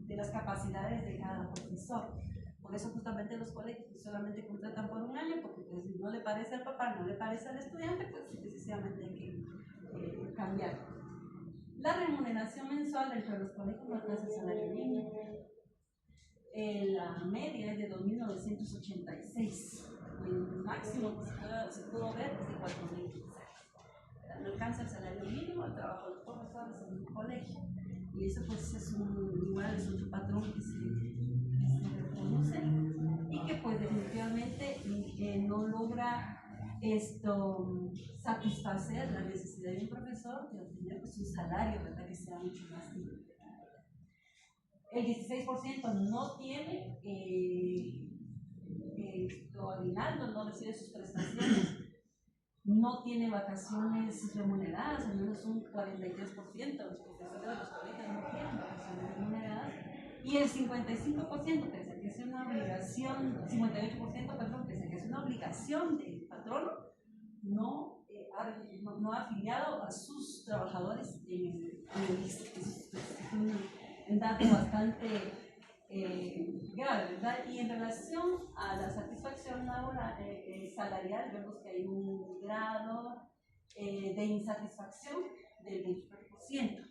de las capacidades de cada profesor. Por eso justamente los colegios solamente contratan por un año, porque pues, si no le parece al papá, no le parece al estudiante, pues precisamente hay que cambiar. La remuneración mensual dentro de los colegios no alcanza el salario mínimo. La media es de 2.986. El máximo que se pudo ver es de 4.000. No alcanza el salario mínimo el trabajo de los profesores en un colegio. Y eso pues es igual es otro patrón que se reconoce y que pues definitivamente no logra satisfacer la necesidad de un profesor de obtener pues, un salario, ¿verdad? Que sea mucho más digno. El 16% no tiene aguinaldo, no recibe sus prestaciones, no tiene vacaciones remuneradas, al menos un 43% de los profesores de los colegios no tienen vacaciones remuneradas, y el 55%, pese a que es una obligación, 58%, perdón, pese a que es una obligación del patrono, no ha afiliado a sus trabajadores en el ISSSTE. Es un dato bastante grave, ¿verdad? Y en relación a la satisfacción laboral, salarial, vemos que hay un grado de insatisfacción del 24%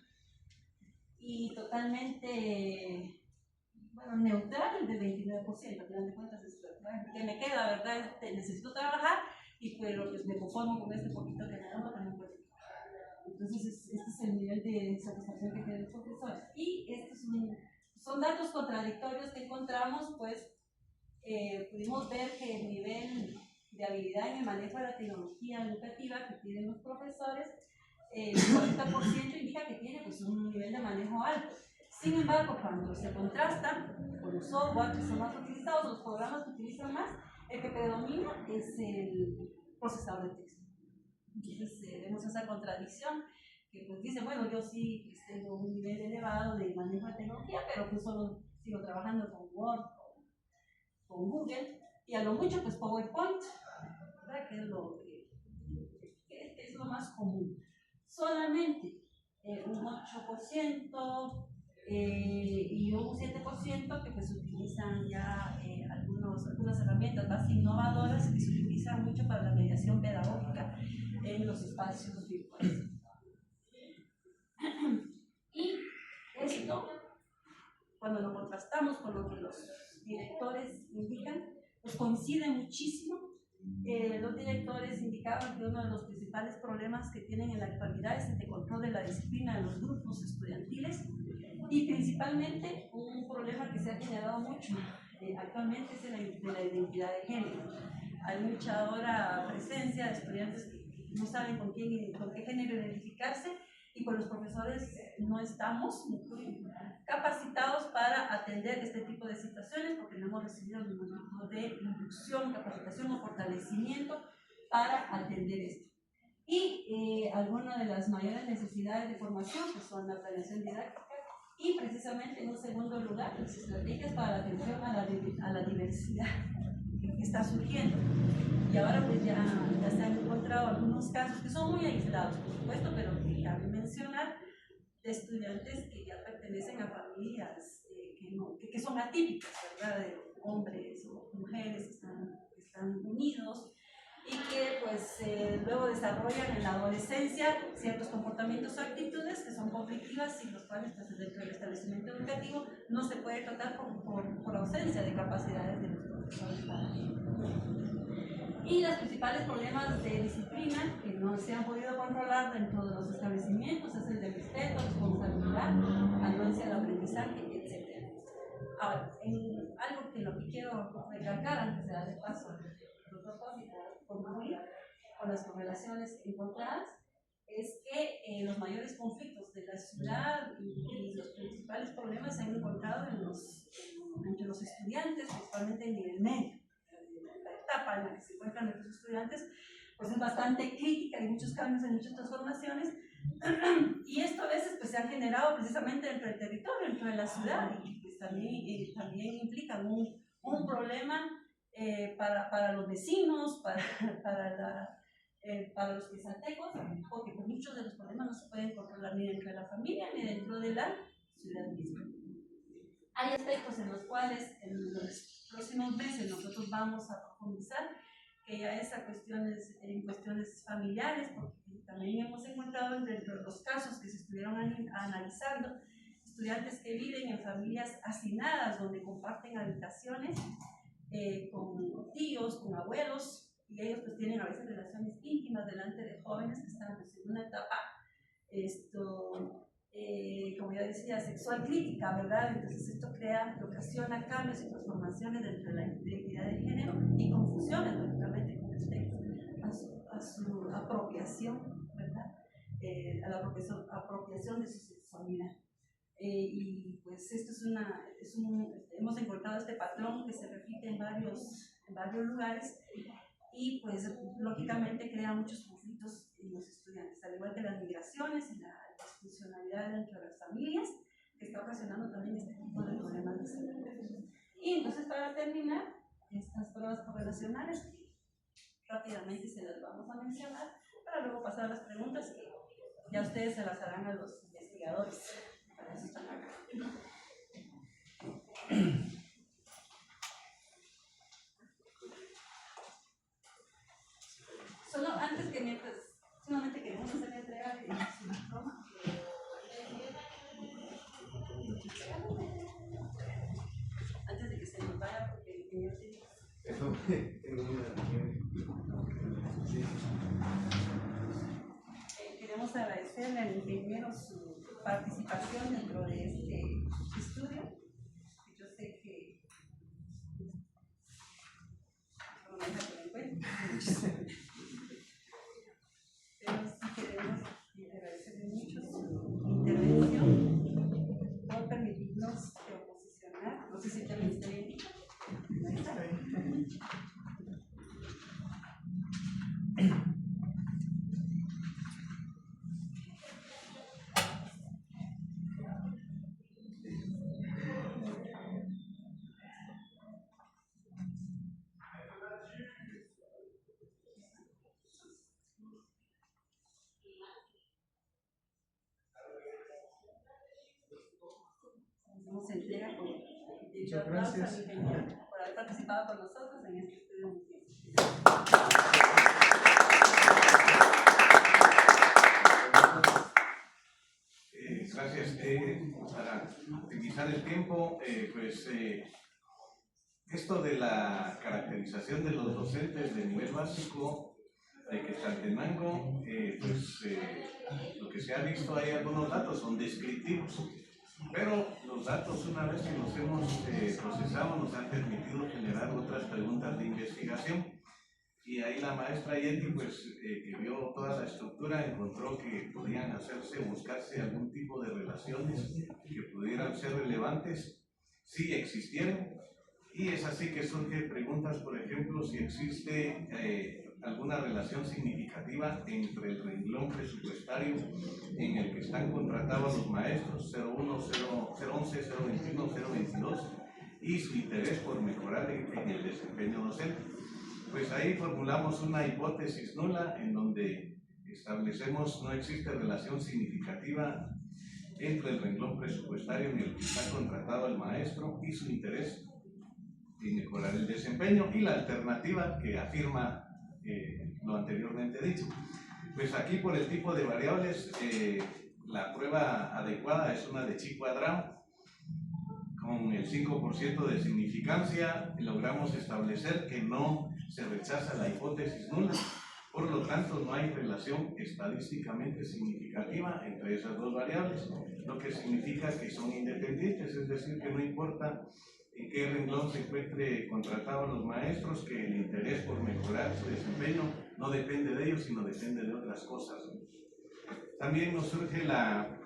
y totalmente neutral del 29%. Al final de cuentas, es que me queda, ¿verdad? Necesito trabajar, pero pues me conformo con este poquito que me da, pero no puedo. Entonces, este es el nivel de satisfacción que tienen los profesores. Y estos son datos contradictorios que encontramos, pues pudimos ver que el nivel de habilidad en el manejo de la tecnología educativa que tienen los profesores, el 40% indica que tiene pues, un nivel de manejo alto. Sin embargo, cuando se contrasta con los software que son más utilizados, los programas que utilizan más, el que predomina es el procesador de texto. Entonces vemos esa contradicción que pues dice, bueno, yo sí pues, tengo un nivel elevado de manejo de tecnología, pero pues solo sigo trabajando con Word, con Google, y a lo mucho pues PowerPoint, ¿verdad? Que es lo más común. Solamente un 8% y un 7% que pues utilizan ya algunas herramientas más innovadoras que se utilizan mucho para la mediación pedagógica en los espacios virtuales. Y esto, cuando lo contrastamos con lo que los directores indican, pues coincide muchísimo. Los directores indicaban que uno de los principales problemas que tienen en la actualidad es el control de la disciplina de los grupos estudiantiles y principalmente un problema que se ha generado mucho actualmente es el de la identidad de género. Hay mucha ahora presencia de estudiantes que no saben con qué género identificarse y con los profesores no estamos capacitados para atender este tipo de situaciones porque no hemos recibido ningún tipo de inducción, capacitación o fortalecimiento para atender esto. Y algunas de las mayores necesidades de formación que son la planeación didáctica y precisamente en un segundo lugar las estrategias para la atención a la diversidad que está surgiendo. Y ahora pues ya se han encontrado algunos casos que son muy aislados, por supuesto, pero que cabe mencionar de estudiantes que ya pertenecen a familias que son atípicas, ¿verdad? De hombres o mujeres que están unidos y que pues luego desarrollan en la adolescencia ciertos comportamientos o actitudes que son conflictivas y los cuales pues, dentro del establecimiento educativo no se puede tratar por ausencia de capacidades de los profesores para ello. Y los principales problemas de disciplina que no se han podido controlar dentro de los establecimientos es el de respeto, responsabilidad, anuencia del aprendizaje, etc. Ahora, algo que quiero recalcar antes de darle paso a los propósitos, concluir, con las correlaciones encontradas es que los mayores conflictos de la ciudad y los principales problemas se han encontrado entre los estudiantes, principalmente en nivel medio. La etapa en la que se encuentran nuestros estudiantes pues es bastante crítica, hay muchos cambios, hay muchas transformaciones, y esto a veces pues, se ha generado precisamente dentro del territorio, dentro de la ciudad, y pues, también implican un problema para los vecinos, para los quezaltecos, porque pues, muchos de los problemas no se pueden controlar ni dentro de la familia ni dentro de la ciudad misma. Hay aspectos en los cuales en los próximos meses nosotros vamos a profundizar, que ya es en cuestiones familiares, porque también hemos encontrado dentro de los casos que se estuvieron analizando, estudiantes que viven en familias hacinadas, donde comparten habitaciones con tíos, con abuelos, y ellos pues tienen a veces relaciones íntimas delante de jóvenes que están pues, en una etapa, como ya decía, sexual crítica, ¿verdad? Entonces esto ocasiona cambios y transformaciones dentro de la identidad de género y confusiones, lógicamente, con respecto a su apropiación, ¿verdad? A la apropiación de su sexualidad. Y pues esto hemos encontrado este patrón que se repite en varios lugares y pues lógicamente crea muchos conflictos en los estudiantes, al igual que las migraciones y la disfuncionalidad dentro de las familias, que está ocasionando también este tipo de problemas de salud. Y entonces para terminar, estas pruebas correlacionales, que rápidamente se las vamos a mencionar, para luego pasar a las preguntas que ya ustedes se las harán a los investigadores. Para eso están acá. Solo antes que mientras, solamente queremos hacer la entrega de su toma. Antes de que se nos vaya, porque el ingeniero tiene queremos agradecerle al ingeniero su participación dentro de este estudio. Yo sé que no me deja que lo encuentre. Pero sí queremos agradecerle mucho su intervención por permitirnos oposicionar. No sé si también está bien dicho. Ahí está. Nos entrega con dicho aplauso al ingeniero por haber participado con nosotros en este estudio. Gracias. Para optimizar el tiempo, esto de la caracterización de los docentes de nivel básico de Quetzaltenango, lo que se ha visto, hay algunos datos, son descriptivos, pero los datos, una vez que los hemos procesado, nos han permitido generar otras preguntas de investigación. Y ahí la maestra Yeti, que vio toda la estructura, encontró que podían buscarse algún tipo de relaciones que pudieran ser relevantes, si existieran. Y es así que surgen preguntas, por ejemplo, si existe alguna relación significativa entre el renglón presupuestario en el que están contratados los maestros 01, 011, 021, 022 y su interés por mejorar en el desempeño docente. Pues ahí formulamos una hipótesis nula en donde establecemos no existe relación significativa entre el renglón presupuestario en el que está contratado el maestro y su interés en mejorar el desempeño, y la alternativa que afirma lo anteriormente dicho. Pues aquí, por el tipo de variables, la prueba adecuada es una de chi cuadrado. Con el 5% de significancia logramos establecer que no se rechaza la hipótesis nula, por lo tanto no hay relación estadísticamente significativa entre esas dos variables, lo que significa que son independientes, es decir, que no importa en qué renglón se encuentre contratado a los maestros, que el interés por mejorar su desempeño no depende de ellos, sino depende de otras cosas. También nos surge la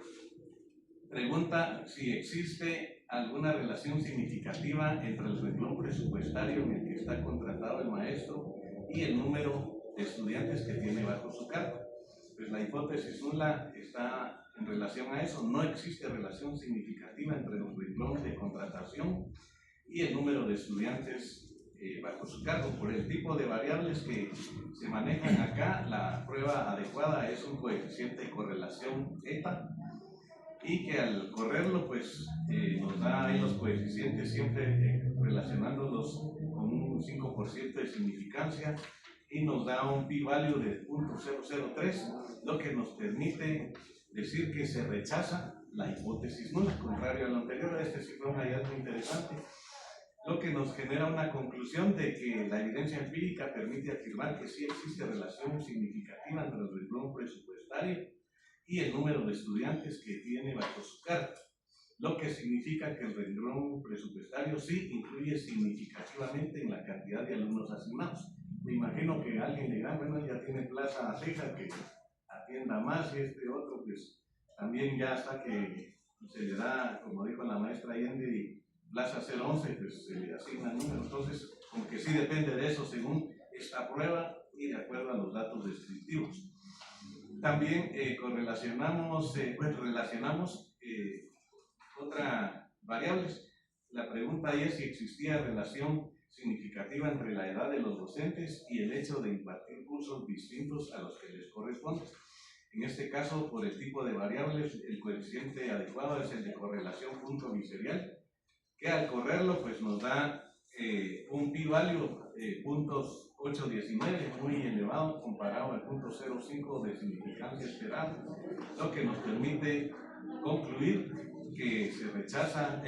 pregunta si existe alguna relación significativa entre el renglón presupuestario en el que está contratado el maestro y el número de estudiantes que tiene bajo su cargo. Pues la hipótesis nula está en relación a eso. No existe relación significativa entre los renglones de contratación y el número de estudiantes bajo su cargo. Por el tipo de variables que se manejan acá, la prueba adecuada es un coeficiente de correlación eta, y que al correrlo pues nos da ahí los coeficientes siempre relacionándolos con un 5% de significancia, y nos da un p-value de 0.003, lo que nos permite decir que se rechaza la hipótesis nula. Contrario a lo anterior, este sí fue un hallazgo interesante, lo que nos genera una conclusión de que la evidencia empírica permite afirmar que sí existe relación significativa entre el renglón presupuestario y el número de estudiantes que tiene bajo su cargo, lo que significa que el renglón presupuestario sí influye significativamente en la cantidad de alumnos asignados. Me imagino que alguien dirá, bueno, ya tiene plaza fija que atienda más, y este otro pues también ya hasta que se le da, como dijo la maestra Allende, plaza 011, pues se le asigna el número. Entonces, aunque sí depende de eso según esta prueba y de acuerdo a los datos descriptivos. También relacionamos otras variables. La pregunta ahí es si existía relación significativa entre la edad de los docentes y el hecho de impartir cursos distintos a los que les corresponde. En este caso, por el tipo de variables, el coeficiente adecuado es el de correlación punto biserial, que al correrlo pues nos da un p-value .819, muy elevado comparado al 0.05 de significancia esperada, lo que nos permite concluir que se rechaza,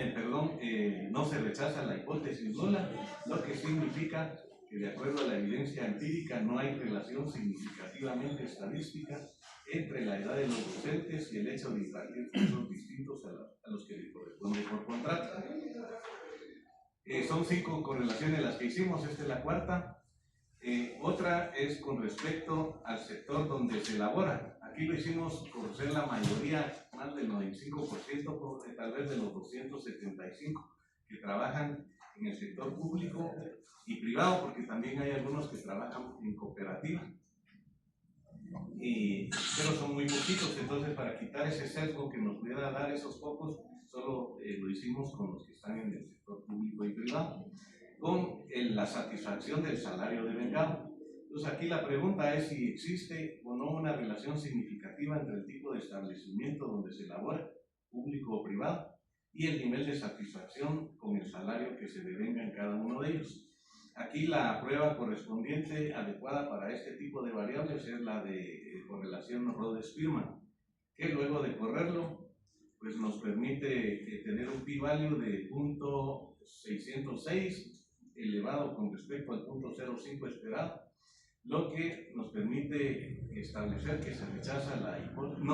no se rechaza la hipótesis nula, lo que significa que de acuerdo a la evidencia empírica no hay relación significativamente estadística entre la edad de los docentes y el hecho de impartir cursos distintos a los que les corresponde por contrato. Son 5 correlaciones las que hicimos, esta es la cuarta. Otra es con respecto al sector donde se elabora. Aquí lo hicimos por ser la mayoría, más del 95%, tal vez de los 275 que trabajan en el sector público y privado, porque también hay algunos que trabajan en cooperativa. Pero son muy poquitos, entonces para quitar ese sesgo que nos pudiera dar esos pocos, solo lo hicimos con los que están en el sector público y privado, con la satisfacción del salario devengado. Entonces aquí la pregunta es si existe o no una relación significativa entre el tipo de establecimiento donde se elabora, público o privado, y el nivel de satisfacción con el salario que se devenga en cada uno de ellos. Aquí la prueba correspondiente adecuada para este tipo de variables es la de correlación Rhodes-Spearman, que luego de correrlo pues nos permite tener un p-value de 0.606 elevado con respecto al 0.05 esperado, lo que nos permite establecer que no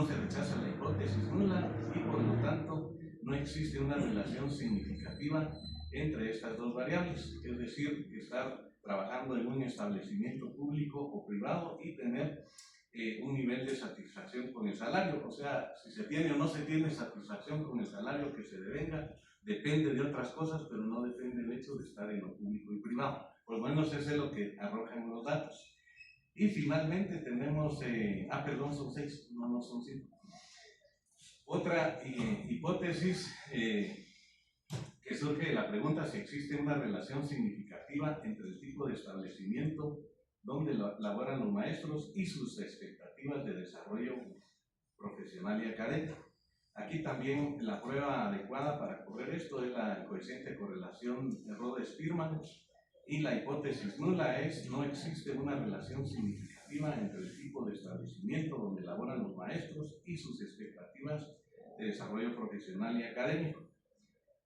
se rechaza la hipótesis nula y por lo tanto no existe una relación significativa entre estas dos variables, es decir, estar trabajando en un establecimiento público o privado y tener un nivel de satisfacción con el salario. O sea, si se tiene o no se tiene satisfacción con el salario que se devenga, depende de otras cosas, pero no depende del hecho de estar en lo público y privado. Por lo menos eso es lo que arrojan los datos. Y finalmente tenemos, son 6, no son 5. Otra hipótesis que surge de la pregunta si existe una relación significativa entre el tipo de establecimiento donde laboran los maestros y sus expectativas de desarrollo profesional y académico. Aquí también la prueba adecuada para correr esto es el coeficiente de correlación de Rhodes-Spearman, y la hipótesis nula es no existe una relación significativa entre el tipo de establecimiento donde laboran los maestros y sus expectativas de desarrollo profesional y académico.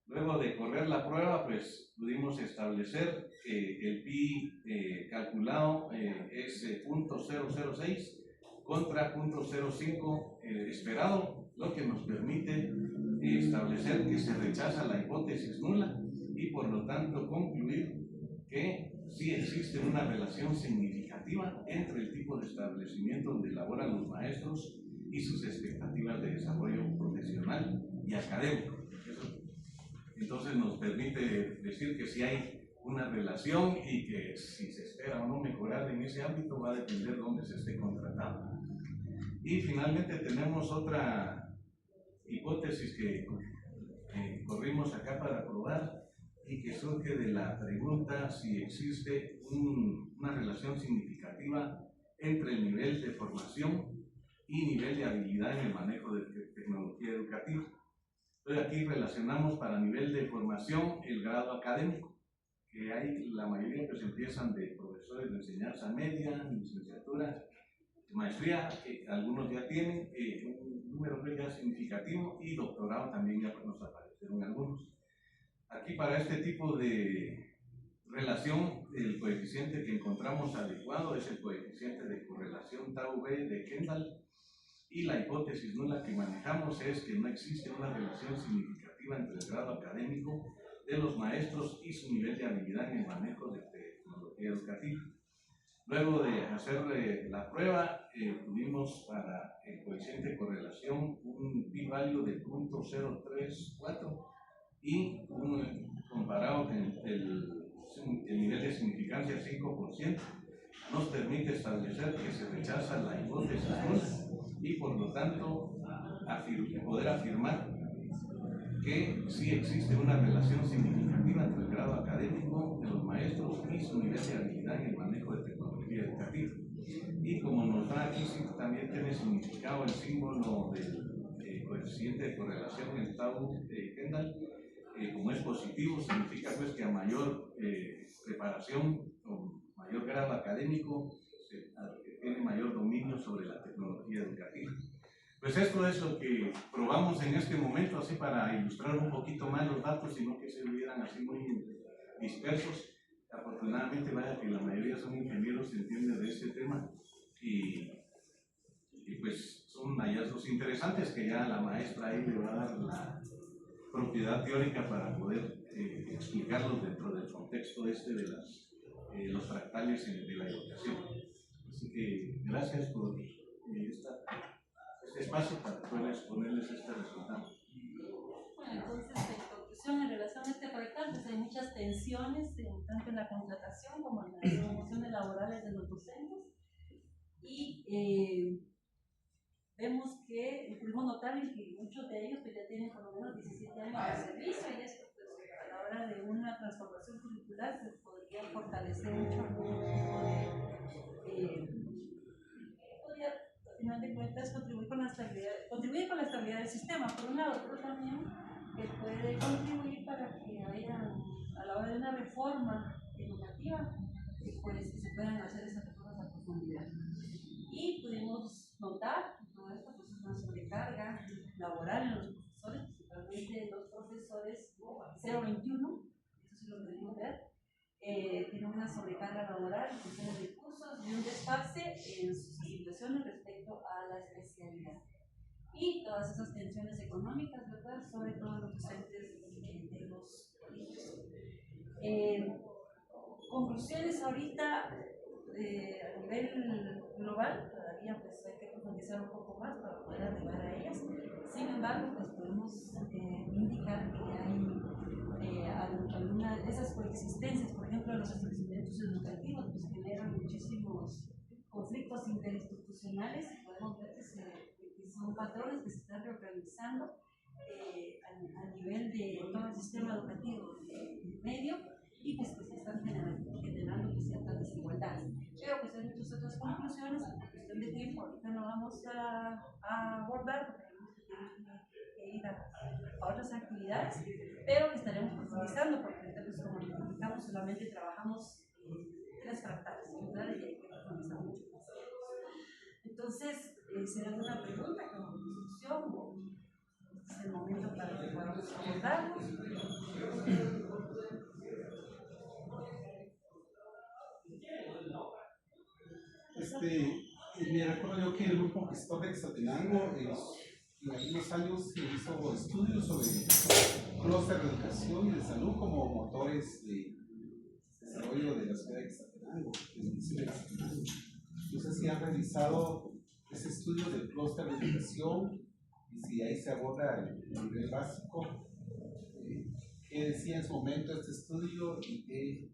Luego de correr la prueba, pues pudimos establecer que el pi calculado es 0.006 contra 0.05 esperado, lo que nos permite establecer que se rechaza la hipótesis nula y por lo tanto concluir que sí existe una relación significativa significativa entre el tipo de establecimiento donde laboran los maestros y sus expectativas de desarrollo profesional y académico. Entonces nos permite decir que si hay una relación y que si se espera o no mejorar en ese ámbito va a depender de dónde se esté contratando. Y finalmente tenemos otra hipótesis que corrimos acá para probar y que surge de la pregunta si existe una relación significativa entre el nivel de formación y nivel de habilidad en el manejo de tecnología educativa. Entonces aquí relacionamos para nivel de formación el grado académico, que hay la mayoría pues empiezan de profesores de enseñanza media, licenciatura, maestría, que algunos ya tienen un número ya significativo, y doctorado también ya nos aparecieron algunos. Aquí para este tipo de relación, el coeficiente que encontramos adecuado es el coeficiente de correlación tau-V de Kendall, y la hipótesis nula que manejamos es que no existe una relación significativa entre el grado académico de los maestros y su nivel de habilidad en el manejo de tecnología educativa. Luego de hacer la prueba, tuvimos para el coeficiente de correlación un p-value de 0.034 y comparado con el nivel de significancia 5%, nos permite establecer que se rechaza la hipótesis nula y por lo tanto poder afirmar que sí existe una relación significativa entre el grado académico de los maestros y su nivel de habilidad en el manejo de tecnología educativa. Y como nos da aquí, sí, también tiene significado el símbolo del coeficiente de correlación, el tau de Kendall, como es positivo, significa pues que a mayor preparación o mayor grado académico, tiene mayor dominio sobre la tecnología educativa. Pues esto es lo que probamos en este momento, así para ilustrar un poquito más los datos y no que se vieran así muy dispersos. Afortunadamente, vaya que la mayoría son ingenieros, entienden de este tema y pues son hallazgos interesantes que ya la maestra ahí le va a dar la propiedad teórica para poder explicarlos dentro del contexto de los fractales de la educación. Así que gracias por este espacio para poder exponerles este resultado. Bueno, entonces, en conclusión, en relación a este fractal, pues hay muchas tensiones, tanto en la contratación como en las promociones laborales de los docentes. Y vemos que pudimos notar que muchos de ellos pues, ya tienen por lo menos 17 años de servicio, y esto pues, a la hora de una transformación curricular se podría fortalecer mucho algún tipo podría, al final de cuentas, contribuir con la estabilidad del sistema, por un lado, pero también que puede contribuir para que haya, a la hora de una reforma educativa, pues, que se puedan hacer esas reformas a profundidad. Y pudimos notar que todo esto pues, es una sobrecarga laboral en los profesores, principalmente los profesores 021, eso sí lo pudimos ver, tienen una sobrecarga laboral, cuestiones de cursos y un desfase en sus situaciones respecto a la especialidad. Y todas esas tensiones económicas, ¿verdad? Sobre todo los docentes de los colegios. Conclusiones ahorita a nivel global, todavía pues hay que profundizar un poco más para poder arribar a ellas. Sin embargo, pues podemos indicar que hay algunas de esas coexistencias, por ejemplo, los establecimientos educativos, pues generan muchísimos conflictos interinstitucionales. Podemos ver que son patrones que se están reorganizando a nivel de todo el sistema educativo medio, y pues que se están generando pues, ciertas desigualdades. Pero pues hay muchas otras conclusiones, por cuestión de tiempo ahorita no vamos a abordar porque tenemos que ir a otras actividades, pero que estaremos profundizando porque entonces, como les comentamos, solamente trabajamos 3 fractales, ¿verdad? Y hay que profundizar mucho más. Entonces, ¿será alguna pregunta como discusión? Este es el momento para que podamos abordarlos. Me recuerdo yo que el grupo gestor de Exatenango en algunos años hizo estudios sobre clúster de educación y de salud como motores de desarrollo de la ciudad de Exatenango, de Exatenango. No sé si han revisado ese estudio del clúster de educación y si ahí se aborda el nivel básico. ¿Qué decía en su momento este estudio y qué,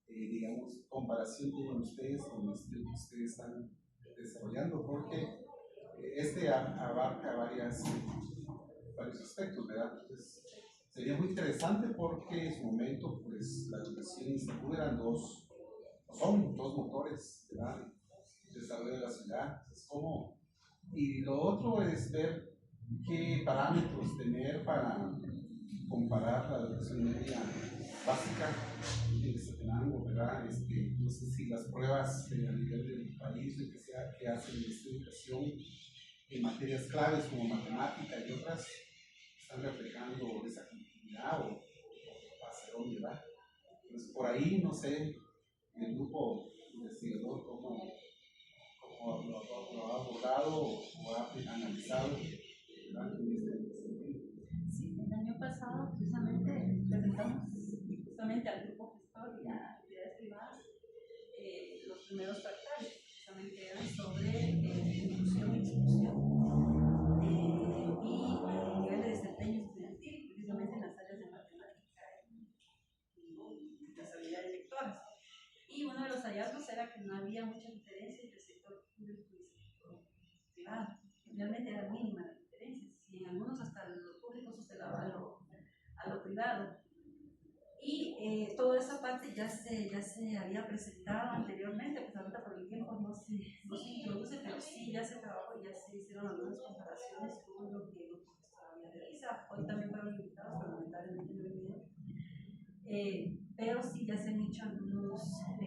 digamos, comparación tienen ustedes con el estudio que ustedes están desarrollando? Porque este abarca varios aspectos, ¿verdad? Entonces, sería muy interesante porque en su momento, pues, la educación y instituto eran son dos motores, ¿verdad? El desarrollo de la ciudad. Entonces, ¿cómo? Y lo otro es ver qué parámetros tener para comparar la educación media básica en Quetzaltenango, ¿verdad? No sé si las pruebas a nivel del país, lo que sea, que hacen en esta educación en materias claves como matemática y otras, están reflejando esa continuidad o hacia dónde va. Entonces, por ahí, no sé, el grupo investigador cómo lo ha abordado o ha analizado, ¿verdad? En este sentido. Sí, el año pasado precisamente presentamos justamente al grupo gestor y a entidades privadas los primeros tratados, precisamente eran sobre inclusión y exclusión y nivel de desempeño estudiantil, precisamente en las áreas de matemática y las habilidades lectoras. Y uno de los hallazgos era que no había mucha diferencia entre el sector público y el sector privado. Realmente era mínima la diferencia, y en algunos hasta lo público sucedaba a lo privado. Y toda esa parte ya se había presentado anteriormente, pues ahorita por el tiempo no se introduce, pero sí ya se trabajó y ya se hicieron algunas comparaciones con lo que el grupo había realizado. Hoy también fueron invitados, pero lamentablemente no vinieron. Pero sí ya se han hecho algunos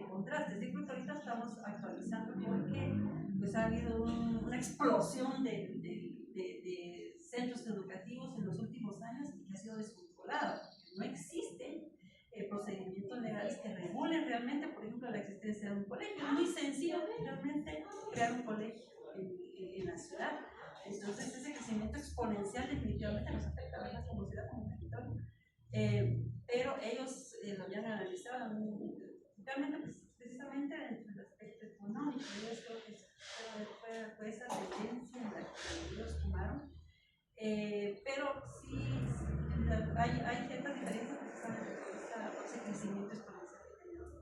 contrastes. Incluso ahorita estamos actualizando porque pues, ha habido una explosión de centros educativos en los últimos años y que ha sido descontrolado. No existen procedimientos legales que regulen realmente, por ejemplo, la existencia de un colegio. Es muy sencillo realmente crear un colegio en la ciudad. Entonces, ese crecimiento exponencial definitivamente nos afecta a la comunidad como territorio. Pero ellos lo habían analizado realmente pues, precisamente dentro del aspecto económico. Yo creo que fue esa tendencia en la que ellos tomaron. Pero sí hay ciertas diferencias precisamente por ese crecimiento exponencial que tienen los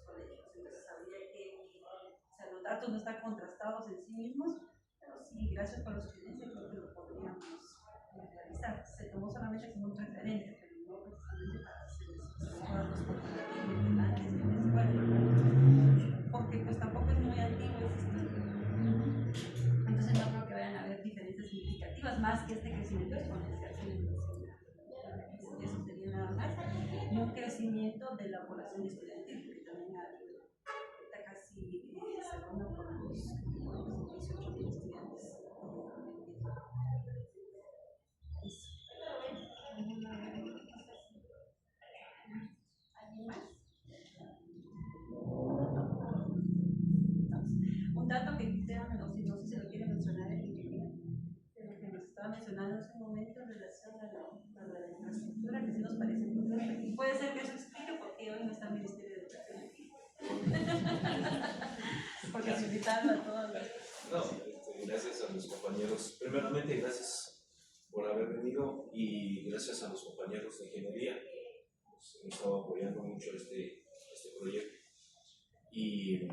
colegios. Entonces habría o sea, los datos no están contrastados en sí mismos, pero sí, gracias por la sugerencia, creo que lo podríamos realizar. Se tomó solamente como un referente, pero no precisamente para hacer los comparativos antes y después, porque pues tampoco es muy antiguo ese estudio. Entonces no creo que vayan a haber diferencias significativas más que este crecimiento exponencial que les mencionaba. Eso sería nada más. Y un crecimiento de la población estudiantil, que también ahorita casi se ronda por los 18.000 estudiantes. ¿Alguien más? Un dato que quisiera, no sé si lo quiere mencionar el ingeniero, de lo que nos estaba mencionando hace un momento en relación a la infraestructura, que sí nos parece importante. Y puede ser que eso explique por qué hoy no está el Ministerio de Educación aquí. Porque se invitaron a todos los... No, gracias a los compañeros. Primeramente, gracias por haber venido y gracias a los compañeros de ingeniería. Nos han estado apoyando mucho este proyecto. Y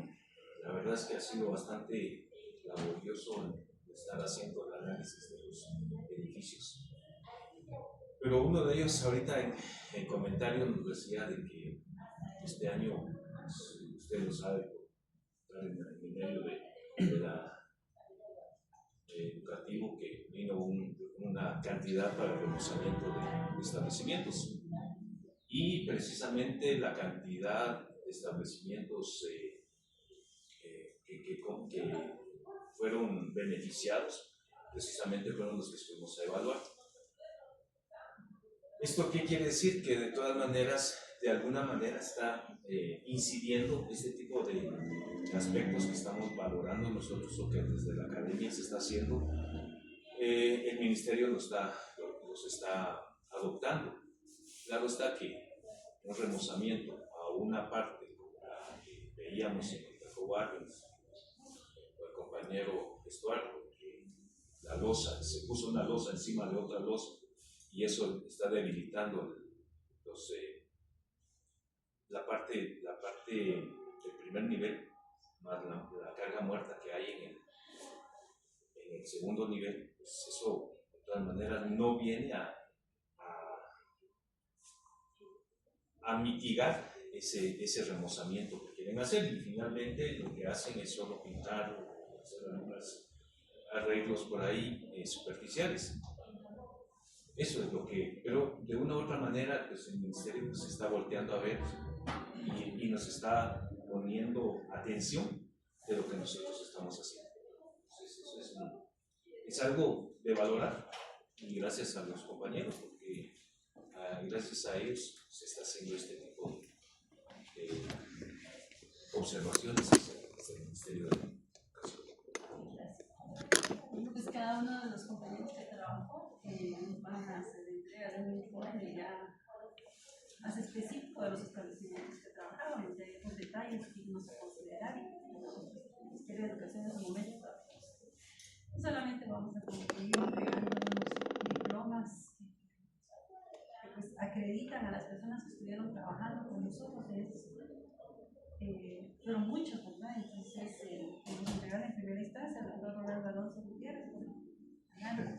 la verdad es que ha sido bastante laborioso estar haciendo el análisis de los edificios. Pero uno de ellos ahorita en comentario nos decía de que este año, pues, usted lo sabe, por estar en el medio de la educativo, que vino una cantidad para el remozamiento de establecimientos. Y precisamente la cantidad de establecimientos que fueron beneficiados, precisamente fueron los que fuimos a evaluar. ¿Esto qué quiere decir? Que de todas maneras, de alguna manera está incidiendo este tipo de aspectos que estamos valorando nosotros o que desde la academia se está haciendo. El ministerio los está adoptando. Claro está que un remozamiento a una parte que veíamos en Tacobarrios compañero Estuardo, que la losa, se puso una losa encima de otra losa y eso está debilitando la parte del primer nivel, más la carga muerta que hay en el segundo nivel. Pues eso de todas maneras no viene a mitigar ese remozamiento que quieren hacer, y finalmente lo que hacen es solo pintar o hacer algunos arreglos por ahí superficiales. Eso es lo que, pero de una u otra manera pues el ministerio pues, se está volteando a ver y nos está poniendo atención de lo que nosotros estamos haciendo. Entonces, eso es algo de valorar, y gracias a los compañeros, porque gracias a ellos se está haciendo este tipo de observaciones hacia el Ministerio de Educación. Pues cada uno de los compañeros que trabajó nos van a hacer entrega de un informe ya más específico de los establecimientos que trabajaron, entre los detalles dignos de considerar, y el Ministerio de Educación en su momento. No solamente vamos a concluir entregando unos diplomas que pues, acreditan a las personas que estuvieron trabajando con nosotros en estos pero muchos, ¿verdad? Entonces, nos entregaron en primera instancia al doctor Roberto Alonso Gutiérrez, que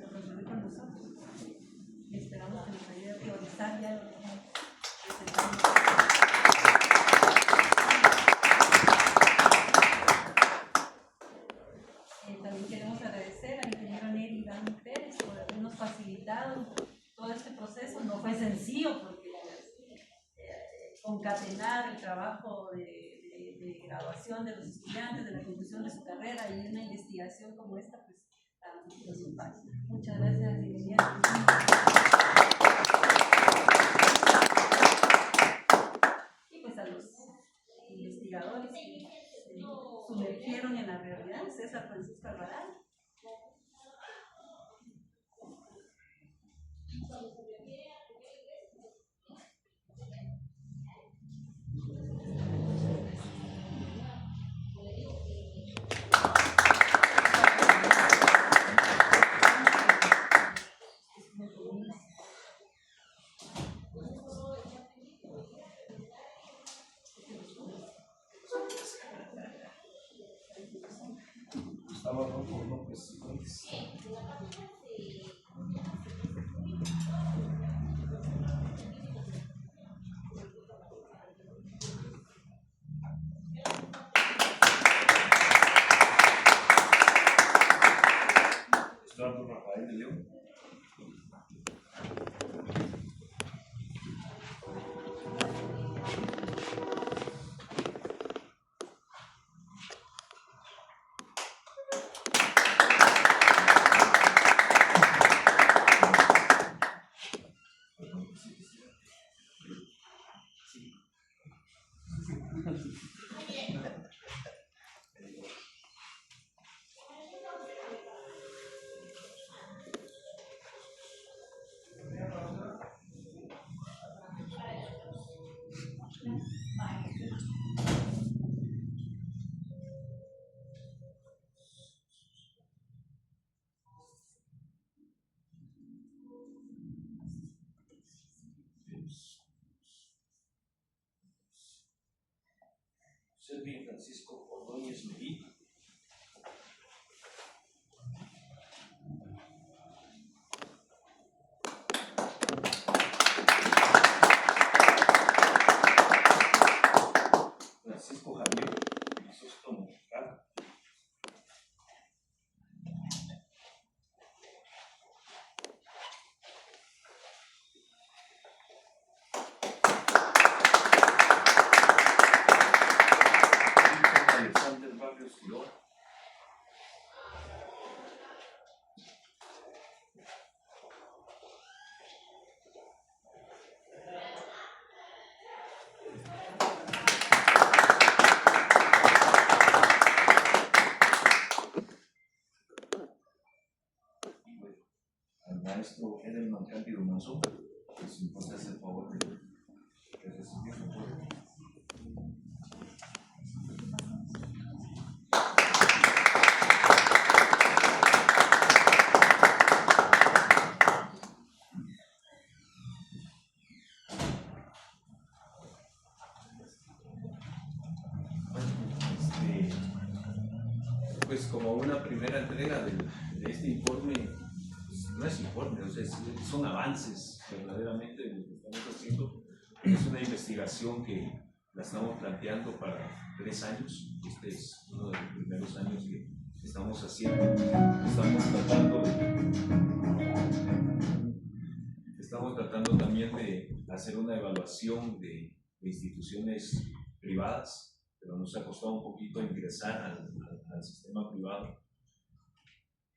resolvió con nosotros. Y esperamos que nos ayude a priorizar ya lo que presentamos. También queremos agradecer al ingeniero Neri Dani Pérez por habernos facilitado todo este proceso. No fue sencillo porque concatenar el trabajo de graduación de los estudiantes, de la conclusión de su carrera y una investigación como esta, pues da resultados. Muchas gracias, ingeniero. Y pues a los investigadores que se sumergieron en la realidad, César Francisco Alvarado. Gustavo Adolfo López Gómez. Estuardo Rafael de León. Selvin Francisco Ordóñez Medina. Francisco Javier Crisóstomo Cala. Alexander Barrios pues como una primera entrega de este informe, pues, no es informe, o sea, son avances verdaderamente de lo que estamos haciendo. Es una investigación que la estamos planteando para 3 años. Este es uno de los primeros años que estamos haciendo. Estamos tratando también de hacer una evaluación de instituciones privadas, pero nos ha costado un poquito ingresar al sistema privado.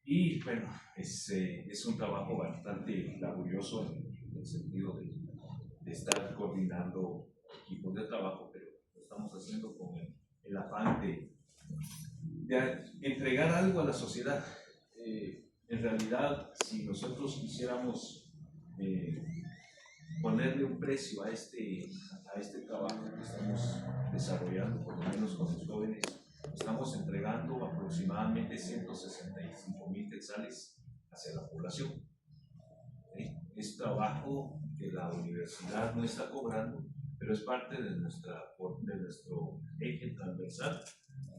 Y bueno, es un trabajo bastante laborioso en el sentido de estar coordinando equipos de trabajo, pero lo estamos haciendo con el afán de entregar algo a la sociedad. En realidad, si nosotros quisiéramos ponerle un precio a este trabajo que estamos desarrollando, por lo menos con los jóvenes, estamos entregando aproximadamente 165,000 quetzales hacia la población. Es trabajo que la universidad no está cobrando, pero es parte de nuestro eje transversal,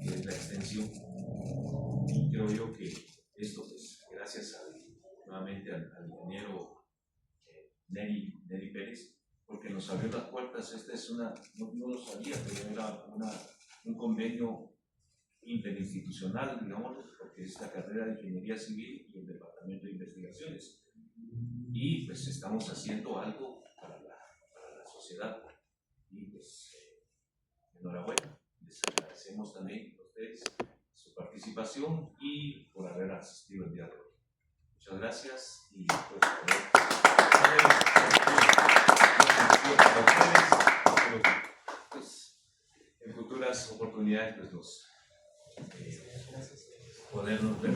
que es la extensión. Y creo yo que esto, pues, gracias nuevamente al ingeniero Neri Pérez, porque nos abrió las puertas. Esta es no lo sabía, pero era un convenio interinstitucional, digamos, porque es la carrera de Ingeniería Civil y el Departamento de Investigaciones. Y pues estamos haciendo algo para la sociedad. Y pues, enhorabuena. Les agradecemos también a ustedes su participación y por haber asistido el día de hoy. Muchas gracias y pues en futuras oportunidades pues podernos ver.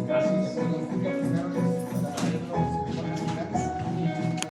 Gracias.